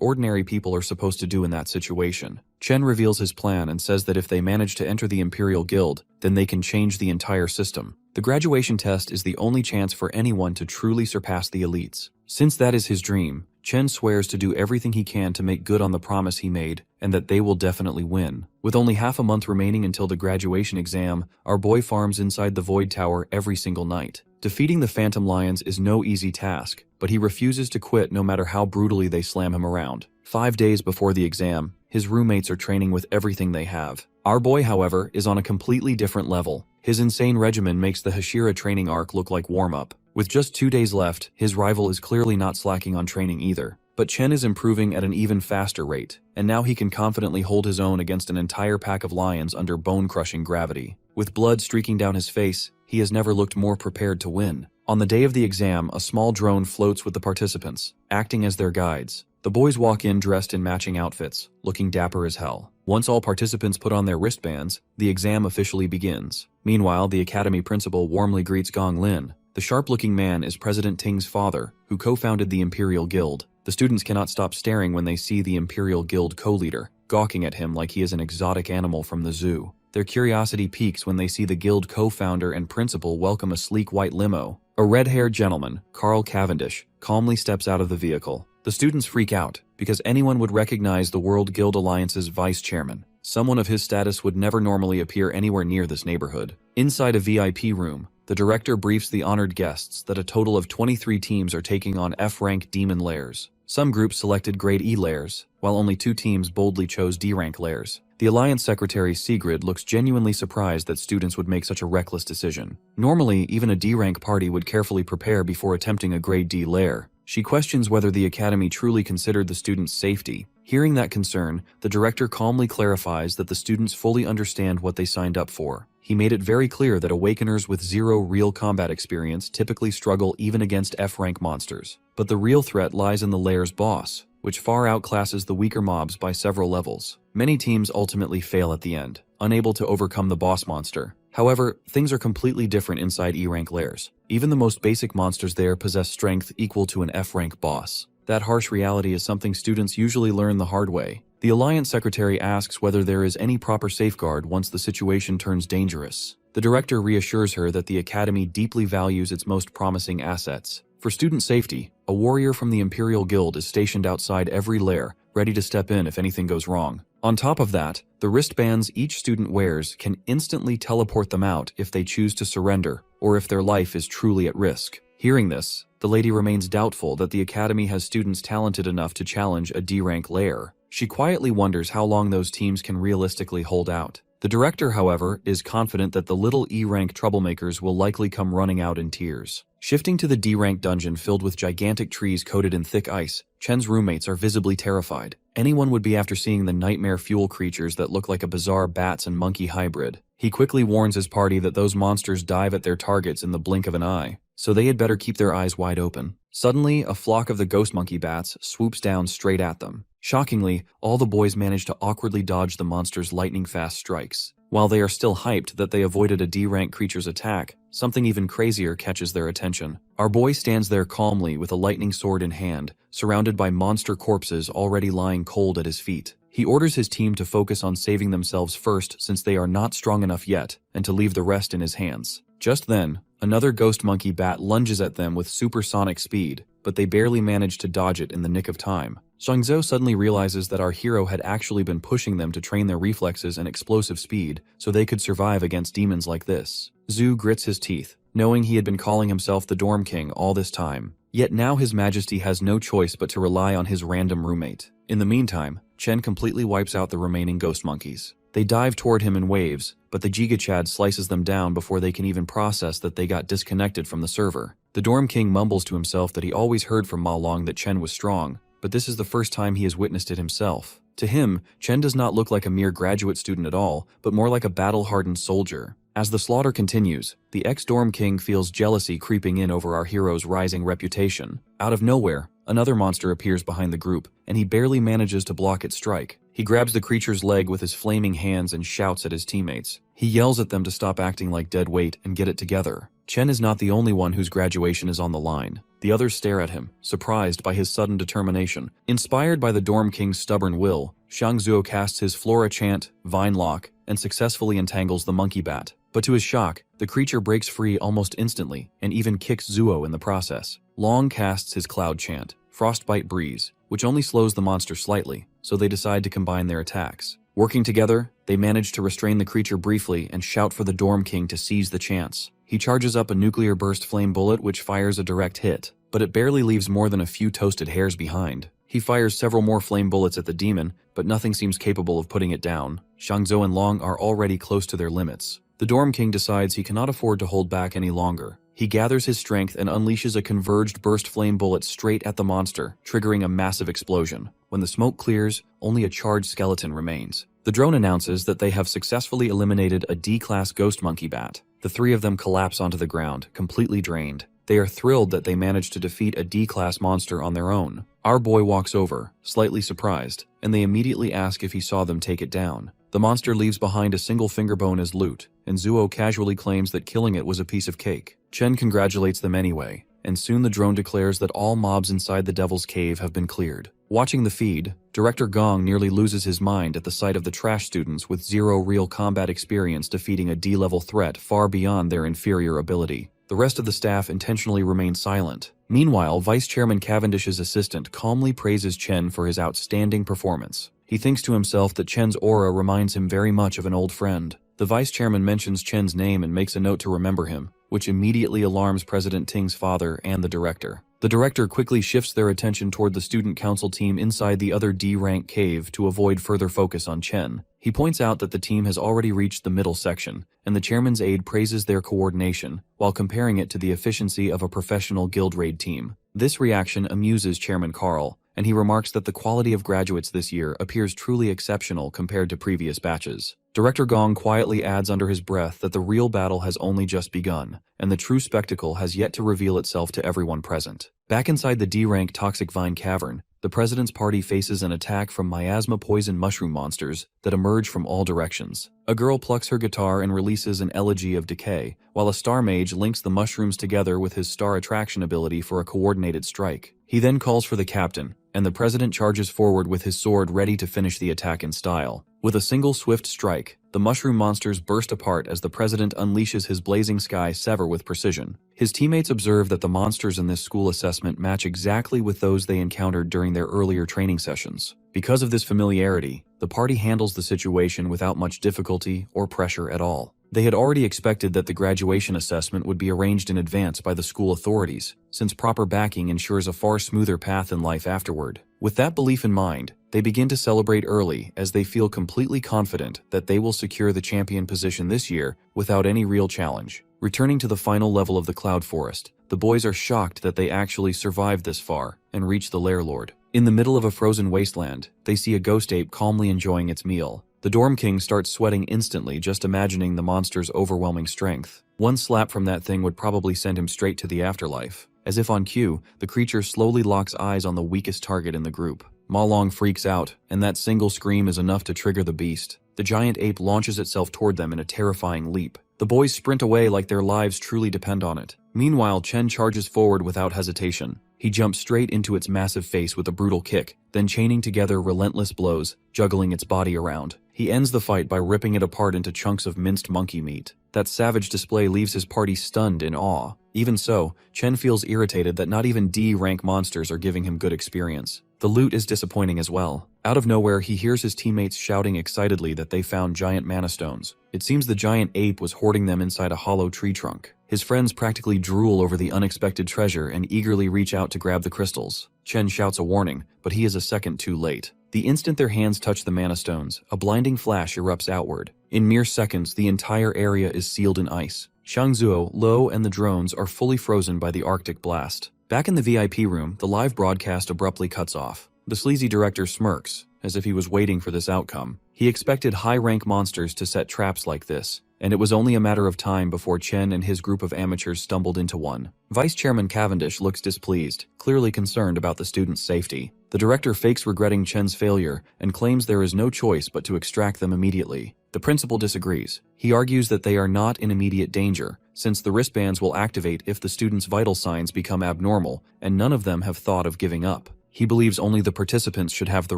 ordinary people are supposed to do in that situation. Chen reveals his plan and says that if they manage to enter the Imperial Guild, then they can change the entire system. The graduation test is the only chance for anyone to truly surpass the elites. Since that is his dream, Chen swears to do everything he can to make good on the promise he made, and that they will definitely win. With only half a month remaining until the graduation exam, our boy farms inside the Void Tower every single night. Defeating the Phantom Lions is no easy task, but he refuses to quit no matter how brutally they slam him around. 5 days before the exam, his roommates are training with everything they have. Our boy, however, is on a completely different level. His insane regimen makes the Hashira training arc look like warm-up. With just 2 days left, his rival is clearly not slacking on training either. But Chen is improving at an even faster rate, and now he can confidently hold his own against an entire pack of lions under bone-crushing gravity. With blood streaking down his face, he has never looked more prepared to win. On the day of the exam, a small drone floats with the participants, acting as their guides. The boys walk in dressed in matching outfits, looking dapper as hell. Once all participants put on their wristbands, the exam officially begins. Meanwhile, the academy principal warmly greets Gong Lin. The sharp-looking man is President Ting's father, who co-founded the Imperial Guild. The students cannot stop staring when they see the Imperial Guild co-leader, gawking at him like he is an exotic animal from the zoo. Their curiosity peaks when they see the guild co-founder and principal welcome a sleek white limo. A red-haired gentleman, Carl Cavendish, calmly steps out of the vehicle. The students freak out, because anyone would recognize the World Guild Alliance's vice chairman. Someone of his status would never normally appear anywhere near this neighborhood. Inside a VIP room, the director briefs the honored guests that a total of 23 teams are taking on F-rank demon lairs. Some groups selected grade E lairs, while only 2 teams boldly chose D-rank lairs. The Alliance Secretary Sigrid looks genuinely surprised that students would make such a reckless decision. Normally, even a D-rank party would carefully prepare before attempting a grade D lair. She questions whether the academy truly considered the students' safety. Hearing that concern, the director calmly clarifies that the students fully understand what they signed up for. He made it very clear that awakeners with 0 real combat experience typically struggle even against F-rank monsters. But the real threat lies in the lair's boss, which far outclasses the weaker mobs by several levels. Many teams ultimately fail at the end, unable to overcome the boss monster. However, things are completely different inside E-rank lairs. Even the most basic monsters there possess strength equal to an F-rank boss. That harsh reality is something students usually learn the hard way. The Alliance Secretary asks whether there is any proper safeguard once the situation turns dangerous. The director reassures her that the academy deeply values its most promising assets. For student safety, a warrior from the Imperial Guild is stationed outside every lair, ready to step in if anything goes wrong. On top of that, the wristbands each student wears can instantly teleport them out if they choose to surrender or if their life is truly at risk. Hearing this, the lady remains doubtful that the academy has students talented enough to challenge a D-rank lair. She quietly wonders how long those teams can realistically hold out. The director, however, is confident that the little E-rank troublemakers will likely come running out in tears. Shifting to the D-rank dungeon filled with gigantic trees coated in thick ice, Chen's roommates are visibly terrified. Anyone would be after seeing the nightmare fuel creatures that look like a bizarre bats and monkey hybrid. He quickly warns his party that those monsters dive at their targets in the blink of an eye, so they had better keep their eyes wide open. Suddenly, a flock of the ghost monkey bats swoops down straight at them. Shockingly, all the boys manage to awkwardly dodge the monster's lightning-fast strikes. While they are still hyped that they avoided a D-rank creature's attack, something even crazier catches their attention. Our boy stands there calmly with a lightning sword in hand, surrounded by monster corpses already lying cold at his feet. He orders his team to focus on saving themselves first since they are not strong enough yet, and to leave the rest in his hands. Just then, another ghost monkey bat lunges at them with supersonic speed, but they barely manage to dodge it in the nick of time. Shangzhou suddenly realizes that our hero had actually been pushing them to train their reflexes and explosive speed so they could survive against demons like this. Zhu grits his teeth, knowing he had been calling himself the Dorm King all this time. Yet now His Majesty has no choice but to rely on his random roommate. In the meantime, Chen completely wipes out the remaining ghost monkeys. They dive toward him in waves, but the Gigachad slices them down before they can even process that they got disconnected from the server. The Dorm King mumbles to himself that he always heard from Ma Long that Chen was strong, but this is the first time he has witnessed it himself. To him, Chen does not look like a mere graduate student at all, but more like a battle-hardened soldier. As the slaughter continues, the ex-Dorm King feels jealousy creeping in over our hero's rising reputation. Out of nowhere, another monster appears behind the group, and he barely manages to block its strike. He grabs the creature's leg with his flaming hands and shouts at his teammates. He yells at them to stop acting like dead weight and get it together. Chen is not the only one whose graduation is on the line. The others stare at him, surprised by his sudden determination. Inspired by the Dorm King's stubborn will, Shangzhou casts his Flora Chant, Vine Lock, and successfully entangles the monkey bat. But to his shock, the creature breaks free almost instantly and even kicks Zuo in the process. Long casts his Cloud Chant, Frostbite Breeze, which only slows the monster slightly, so they decide to combine their attacks. Working together, they manage to restrain the creature briefly and shout for the Dorm King to seize the chance. He charges up a nuclear burst flame bullet which fires a direct hit, but it barely leaves more than a few toasted hairs behind. He fires several more flame bullets at the demon, but nothing seems capable of putting it down. Shangzhou and Long are already close to their limits. The Dorm King decides he cannot afford to hold back any longer. He gathers his strength and unleashes a converged burst flame bullet straight at the monster, triggering a massive explosion. When the smoke clears, only a charged skeleton remains. The drone announces that they have successfully eliminated a D-class ghost monkey bat. The three of them collapse onto the ground, completely drained. They are thrilled that they managed to defeat a D-class monster on their own. Our boy walks over, slightly surprised, and they immediately ask if he saw them take it down. The monster leaves behind a single finger bone as loot, and Zuo casually claims that killing it was a piece of cake. Chen congratulates them anyway, and soon the drone declares that all mobs inside the Devil's Cave have been cleared. Watching the feed, Director Gong nearly loses his mind at the sight of the trash students with zero real combat experience defeating a D-level threat far beyond their inferior ability. The rest of the staff intentionally remain silent. Meanwhile, Vice Chairman Cavendish's assistant calmly praises Chen for his outstanding performance. He thinks to himself that Chen's aura reminds him very much of an old friend. The Vice Chairman mentions Chen's name and makes a note to remember him, which immediately alarms President Ting's father and the director. The director quickly shifts their attention toward the student council team inside the other D-rank cave to avoid further focus on Chen. He points out that the team has already reached the middle section, and the chairman's aide praises their coordination, while comparing it to the efficiency of a professional guild raid team. This reaction amuses Chairman Carl, and he remarks that the quality of graduates this year appears truly exceptional compared to previous batches. Director Gong quietly adds under his breath that the real battle has only just begun, and the true spectacle has yet to reveal itself to everyone present. Back inside the D-rank Toxic Vine Cavern, the President's party faces an attack from miasma poison mushroom monsters that emerge from all directions. A girl plucks her guitar and releases an elegy of decay, while a star mage links the mushrooms together with his star attraction ability for a coordinated strike. He then calls for the captain, and the President charges forward with his sword ready to finish the attack in style. With a single swift strike, the mushroom monsters burst apart as the President unleashes his blazing sky sever with precision. His teammates observe that the monsters in this school assessment match exactly with those they encountered during their earlier training sessions. Because of this familiarity, the party handles the situation without much difficulty or pressure at all. They had already expected that the graduation assessment would be arranged in advance by the school authorities, since proper backing ensures a far smoother path in life afterward. With that belief in mind, they begin to celebrate early as they feel completely confident that they will secure the champion position this year without any real challenge. Returning to the final level of the Cloud Forest, the boys are shocked that they actually survived this far and reach the Lair Lord. In the middle of a frozen wasteland, they see a ghost ape calmly enjoying its meal. The Dorm King starts sweating instantly just imagining the monster's overwhelming strength. One slap from that thing would probably send him straight to the afterlife. As if on cue, the creature slowly locks eyes on the weakest target in the group. Ma Long freaks out, and that single scream is enough to trigger the beast. The giant ape launches itself toward them in a terrifying leap. The boys sprint away like their lives truly depend on it. Meanwhile, Chen charges forward without hesitation. He jumps straight into its massive face with a brutal kick, then chaining together relentless blows, juggling its body around. He ends the fight by ripping it apart into chunks of minced monkey meat. That savage display leaves his party stunned in awe. Even so, Chen feels irritated that not even D-rank monsters are giving him good experience. The loot is disappointing as well. Out of nowhere, he hears his teammates shouting excitedly that they found giant mana stones. It seems the giant ape was hoarding them inside a hollow tree trunk. His friends practically drool over the unexpected treasure and eagerly reach out to grab the crystals. Chen shouts a warning, but he is a second too late. The instant their hands touch the mana stones, a blinding flash erupts outward. In mere seconds, the entire area is sealed in ice. Shangzuo, Lo, and the drones are fully frozen by the Arctic blast. Back in the VIP room, the live broadcast abruptly cuts off. The sleazy director smirks, as if he was waiting for this outcome. He expected high-rank monsters to set traps like this, and it was only a matter of time before Chen and his group of amateurs stumbled into one. Vice Chairman Cavendish looks displeased, clearly concerned about the students' safety. The director fakes regretting Chen's failure and claims there is no choice but to extract them immediately. The principal disagrees. He argues that they are not in immediate danger, since the wristbands will activate if the students' vital signs become abnormal, and none of them have thought of giving up. He believes only the participants should have the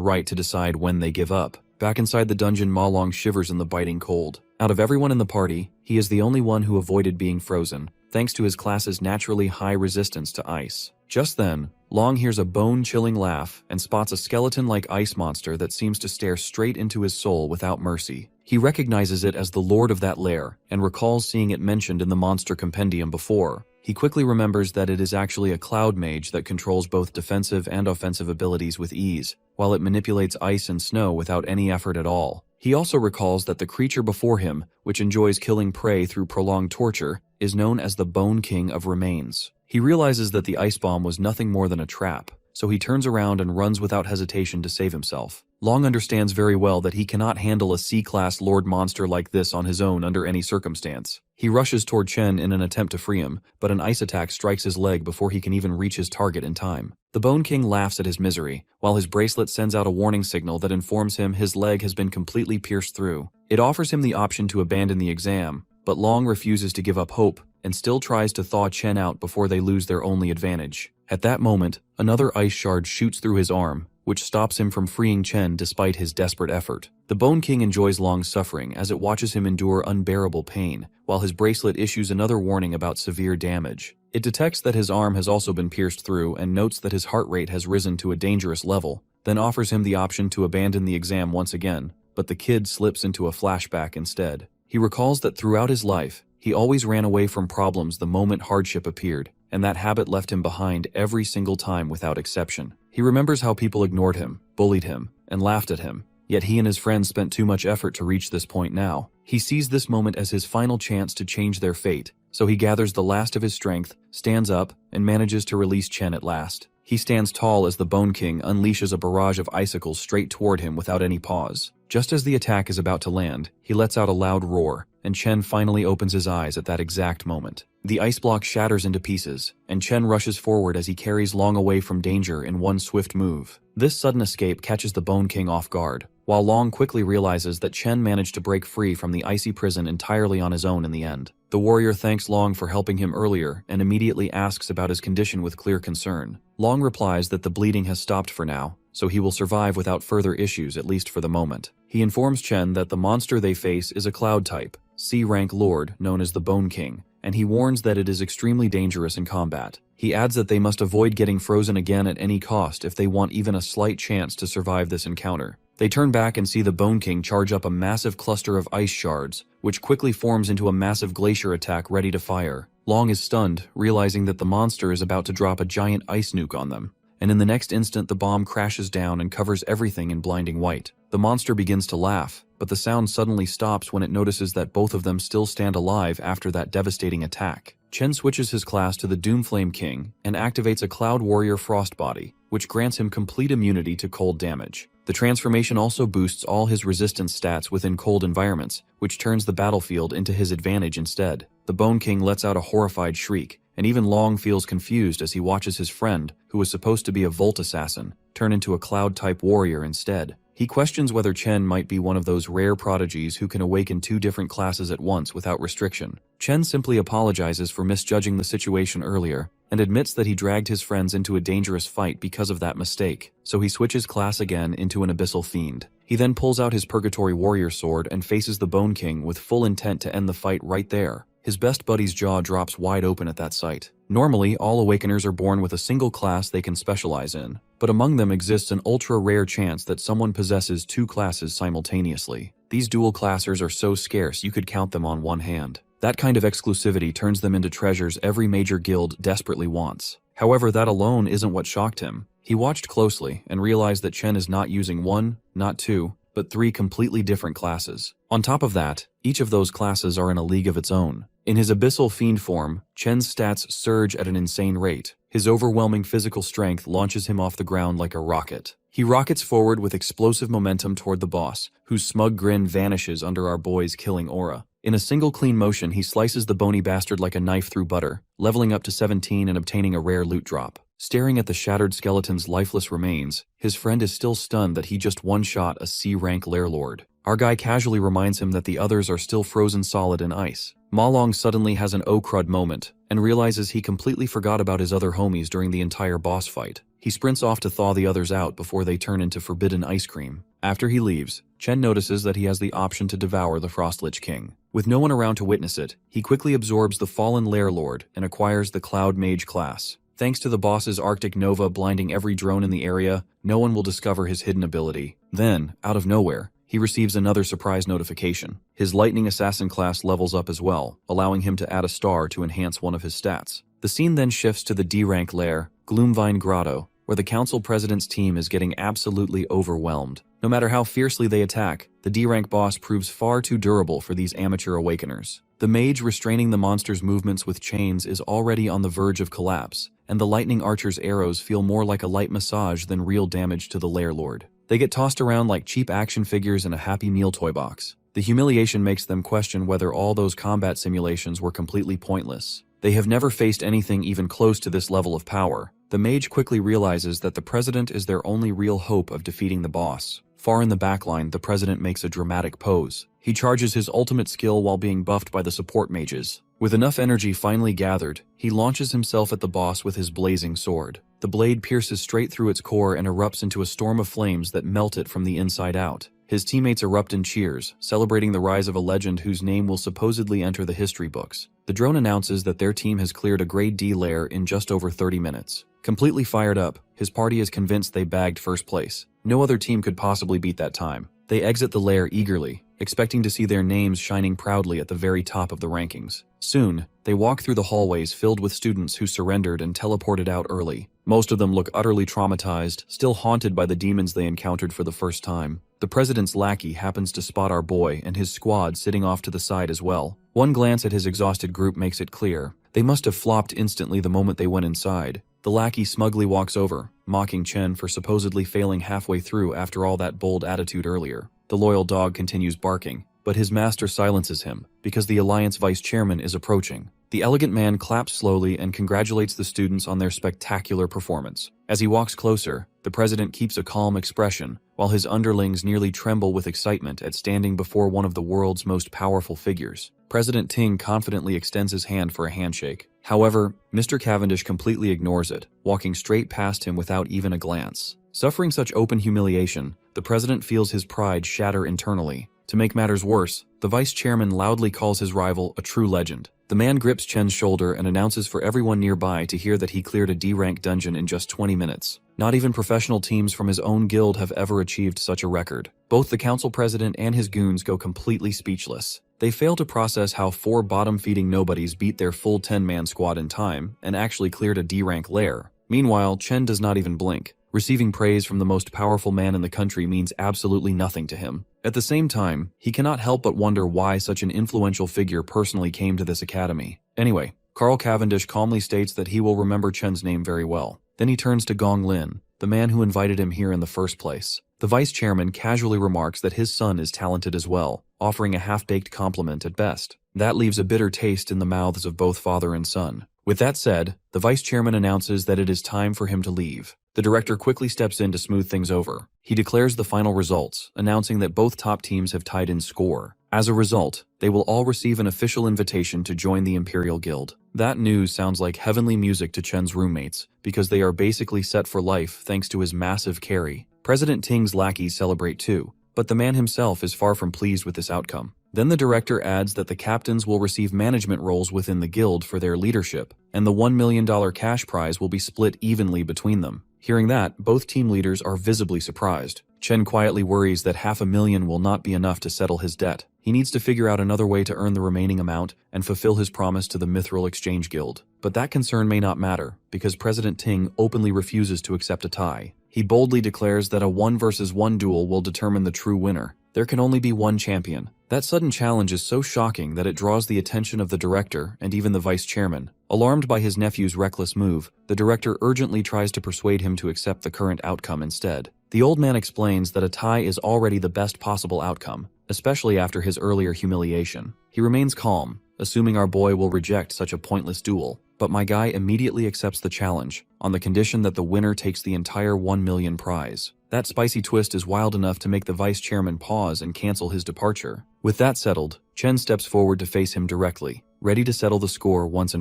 right to decide when they give up. Back inside the dungeon, Ma Long shivers in the biting cold. Out of everyone in the party, he is the only one who avoided being frozen, thanks to his class's naturally high resistance to ice. Just then, Long hears a bone-chilling laugh and spots a skeleton-like ice monster that seems to stare straight into his soul without mercy. He recognizes it as the lord of that lair, and recalls seeing it mentioned in the monster compendium before. He quickly remembers that it is actually a cloud mage that controls both defensive and offensive abilities with ease, while it manipulates ice and snow without any effort at all. He also recalls that the creature before him, which enjoys killing prey through prolonged torture, is known as the Bone King of Remains. He realizes that the ice bomb was nothing more than a trap, so he turns around and runs without hesitation to save himself. Long understands very well that he cannot handle a C-class lord monster like this on his own under any circumstance. He rushes toward Chen in an attempt to free him, but an ice attack strikes his leg before he can even reach his target in time. The Bone King laughs at his misery, while his bracelet sends out a warning signal that informs him his leg has been completely pierced through. It offers him the option to abandon the exam, but Long refuses to give up hope and still tries to thaw Chen out before they lose their only advantage. At that moment, another ice shard shoots through his arm, which stops him from freeing Chen despite his desperate effort. The Bone King enjoys Long's suffering as it watches him endure unbearable pain, while his bracelet issues another warning about severe damage. It detects that his arm has also been pierced through and notes that his heart rate has risen to a dangerous level, then offers him the option to abandon the exam once again, but the kid slips into a flashback instead. He recalls that throughout his life, he always ran away from problems the moment hardship appeared, and that habit left him behind every single time without exception. He remembers how people ignored him, bullied him, and laughed at him, yet he and his friends spent too much effort to reach this point now. He sees this moment as his final chance to change their fate, so he gathers the last of his strength, stands up, and manages to release Chen at last. He stands tall as the Bone King unleashes a barrage of icicles straight toward him without any pause. Just as the attack is about to land, he lets out a loud roar, and Chen finally opens his eyes at that exact moment. The ice block shatters into pieces, and Chen rushes forward as he carries Long away from danger in one swift move. This sudden escape catches the Bone King off guard, while Long quickly realizes that Chen managed to break free from the icy prison entirely on his own in the end. The warrior thanks Long for helping him earlier and immediately asks about his condition with clear concern. Long replies that the bleeding has stopped for now, so he will survive without further issues at least for the moment. He informs Chen that the monster they face is a cloud type, C-rank lord known as the Bone King, and he warns that it is extremely dangerous in combat. He adds that they must avoid getting frozen again at any cost if they want even a slight chance to survive this encounter. They turn back and see the Bone King charge up a massive cluster of ice shards, which quickly forms into a massive glacier attack ready to fire. Long is stunned, realizing that the monster is about to drop a giant ice nuke on them, and in the next instant the bomb crashes down and covers everything in blinding white. The monster begins to laugh, but the sound suddenly stops when it notices that both of them still stand alive after that devastating attack. Chen switches his class to the Doomflame King and activates a Cloud Warrior Frost Body, which grants him complete immunity to cold damage. The transformation also boosts all his resistance stats within cold environments, which turns the battlefield into his advantage instead. The Bone King lets out a horrified shriek, and even Long feels confused as he watches his friend, who was supposed to be a Volt Assassin, turn into a Cloud-type warrior instead. He questions whether Chen might be one of those rare prodigies who can awaken 2 different classes at once without restriction. Chen simply apologizes for misjudging the situation earlier, and admits that he dragged his friends into a dangerous fight because of that mistake, so he switches class again into an abyssal fiend. He then pulls out his Purgatory Warrior sword and faces the Bone King with full intent to end the fight right there. His best buddy's jaw drops wide open at that sight. Normally, all Awakeners are born with a single class they can specialize in, but among them exists an ultra-rare chance that someone possesses 2 classes simultaneously. These dual classers are so scarce you could count them on one hand. That kind of exclusivity turns them into treasures every major guild desperately wants. However, that alone isn't what shocked him. He watched closely and realized that Chen is not using 1, not 2, but 3 completely different classes. On top of that, each of those classes are in a league of its own. In his abyssal fiend form, Chen's stats surge at an insane rate. His overwhelming physical strength launches him off the ground like a rocket. He rockets forward with explosive momentum toward the boss, whose smug grin vanishes under our boy's killing aura. In a single clean motion, he slices the bony bastard like a knife through butter, leveling up to 17 and obtaining a rare loot drop. Staring at the shattered skeleton's lifeless remains, his friend is still stunned that he just one-shot a C-rank lair lord. Our guy casually reminds him that the others are still frozen solid in ice. Ma Long suddenly has an oh crud moment, and realizes he completely forgot about his other homies during the entire boss fight. He sprints off to thaw the others out before they turn into forbidden ice cream. After he leaves, Chen notices that he has the option to devour the Frostlich King. With no one around to witness it, he quickly absorbs the fallen lair lord and acquires the Cloud Mage class. Thanks to the boss's Arctic Nova blinding every drone in the area, no one will discover his hidden ability. Then, out of nowhere, he receives another surprise notification. His Lightning Assassin class levels up as well, allowing him to add a star to enhance one of his stats. The scene then shifts to the D-rank lair, Gloomvine Grotto, where the council president's team is getting absolutely overwhelmed. No matter how fiercely they attack, the D-rank boss proves far too durable for these amateur awakeners. The mage restraining the monster's movements with chains is already on the verge of collapse, and the lightning archer's arrows feel more like a light massage than real damage to the lair lord. They get tossed around like cheap action figures in a Happy Meal toy box. The humiliation makes them question whether all those combat simulations were completely pointless. They have never faced anything even close to this level of power. The mage quickly realizes that the president is their only real hope of defeating the boss. Far in the backline, the president makes a dramatic pose. He charges his ultimate skill while being buffed by the support mages. With enough energy finally gathered, he launches himself at the boss with his blazing sword. The blade pierces straight through its core and erupts into a storm of flames that melt it from the inside out. His teammates erupt in cheers, celebrating the rise of a legend whose name will supposedly enter the history books. The drone announces that their team has cleared a grade D lair in just over 30 minutes. Completely fired up, his party is convinced they bagged first place. No other team could possibly beat that time. They exit the lair eagerly, expecting to see their names shining proudly at the very top of the rankings. Soon, they walk through the hallways filled with students who surrendered and teleported out early. Most of them look utterly traumatized, still haunted by the demons they encountered for the first time. The president's lackey happens to spot our boy and his squad sitting off to the side as well. One glance at his exhausted group makes it clear. They must have flopped instantly the moment they went inside. The lackey smugly walks over, mocking Chen for supposedly failing halfway through after all that bold attitude earlier. The loyal dog continues barking, but his master silences him, because the Alliance vice chairman is approaching. The elegant man claps slowly and congratulates the students on their spectacular performance. As he walks closer, the president keeps a calm expression, while his underlings nearly tremble with excitement at standing before one of the world's most powerful figures. President Ting confidently extends his hand for a handshake. However, Mr. Cavendish completely ignores it, walking straight past him without even a glance. Suffering such open humiliation, the president feels his pride shatter internally. To make matters worse, the vice chairman loudly calls his rival a true legend. The man grips Chen's shoulder and announces for everyone nearby to hear that he cleared a D-rank dungeon in just 20 minutes. Not even professional teams from his own guild have ever achieved such a record. Both the council president and his goons go completely speechless. They fail to process how 4 bottom-feeding nobodies beat their full 10-man squad in time and actually cleared a D-rank lair. Meanwhile, Chen does not even blink. Receiving praise from the most powerful man in the country means absolutely nothing to him. At the same time, he cannot help but wonder why such an influential figure personally came to this academy. Anyway, Carl Cavendish calmly states that he will remember Chen's name very well. Then he turns to Gong Lin, the man who invited him here in the first place. The vice chairman casually remarks that his son is talented as well, offering a half-baked compliment at best. That leaves a bitter taste in the mouths of both father and son. With that said, the vice chairman announces that it is time for him to leave. The director quickly steps in to smooth things over. He declares the final results, announcing that both top teams have tied in score. As a result, they will all receive an official invitation to join the Imperial Guild. That news sounds like heavenly music to Chen's roommates, because they are basically set for life thanks to his massive carry. President Ting's lackeys celebrate too, but the man himself is far from pleased with this outcome. Then the director adds that the captains will receive management roles within the guild for their leadership, and the $1 million cash prize will be split evenly between them. Hearing that, both team leaders are visibly surprised. Chen quietly worries that $500,000 will not be enough to settle his debt. He needs to figure out another way to earn the remaining amount and fulfill his promise to the Mithril Exchange Guild. But that concern may not matter, because President Ting openly refuses to accept a tie. He boldly declares that a 1 versus 1 duel will determine the true winner. There can only be one champion. That sudden challenge is so shocking that it draws the attention of the director and even the vice chairman. Alarmed by his nephew's reckless move, the director urgently tries to persuade him to accept the current outcome instead. The old man explains that a tie is already the best possible outcome, especially after his earlier humiliation. He remains calm, assuming our boy will reject such a pointless duel. But my guy immediately accepts the challenge, on the condition that the winner takes the entire $1 million prize. That spicy twist is wild enough to make the vice chairman pause and cancel his departure. With that settled, Chen steps forward to face him directly, ready to settle the score once and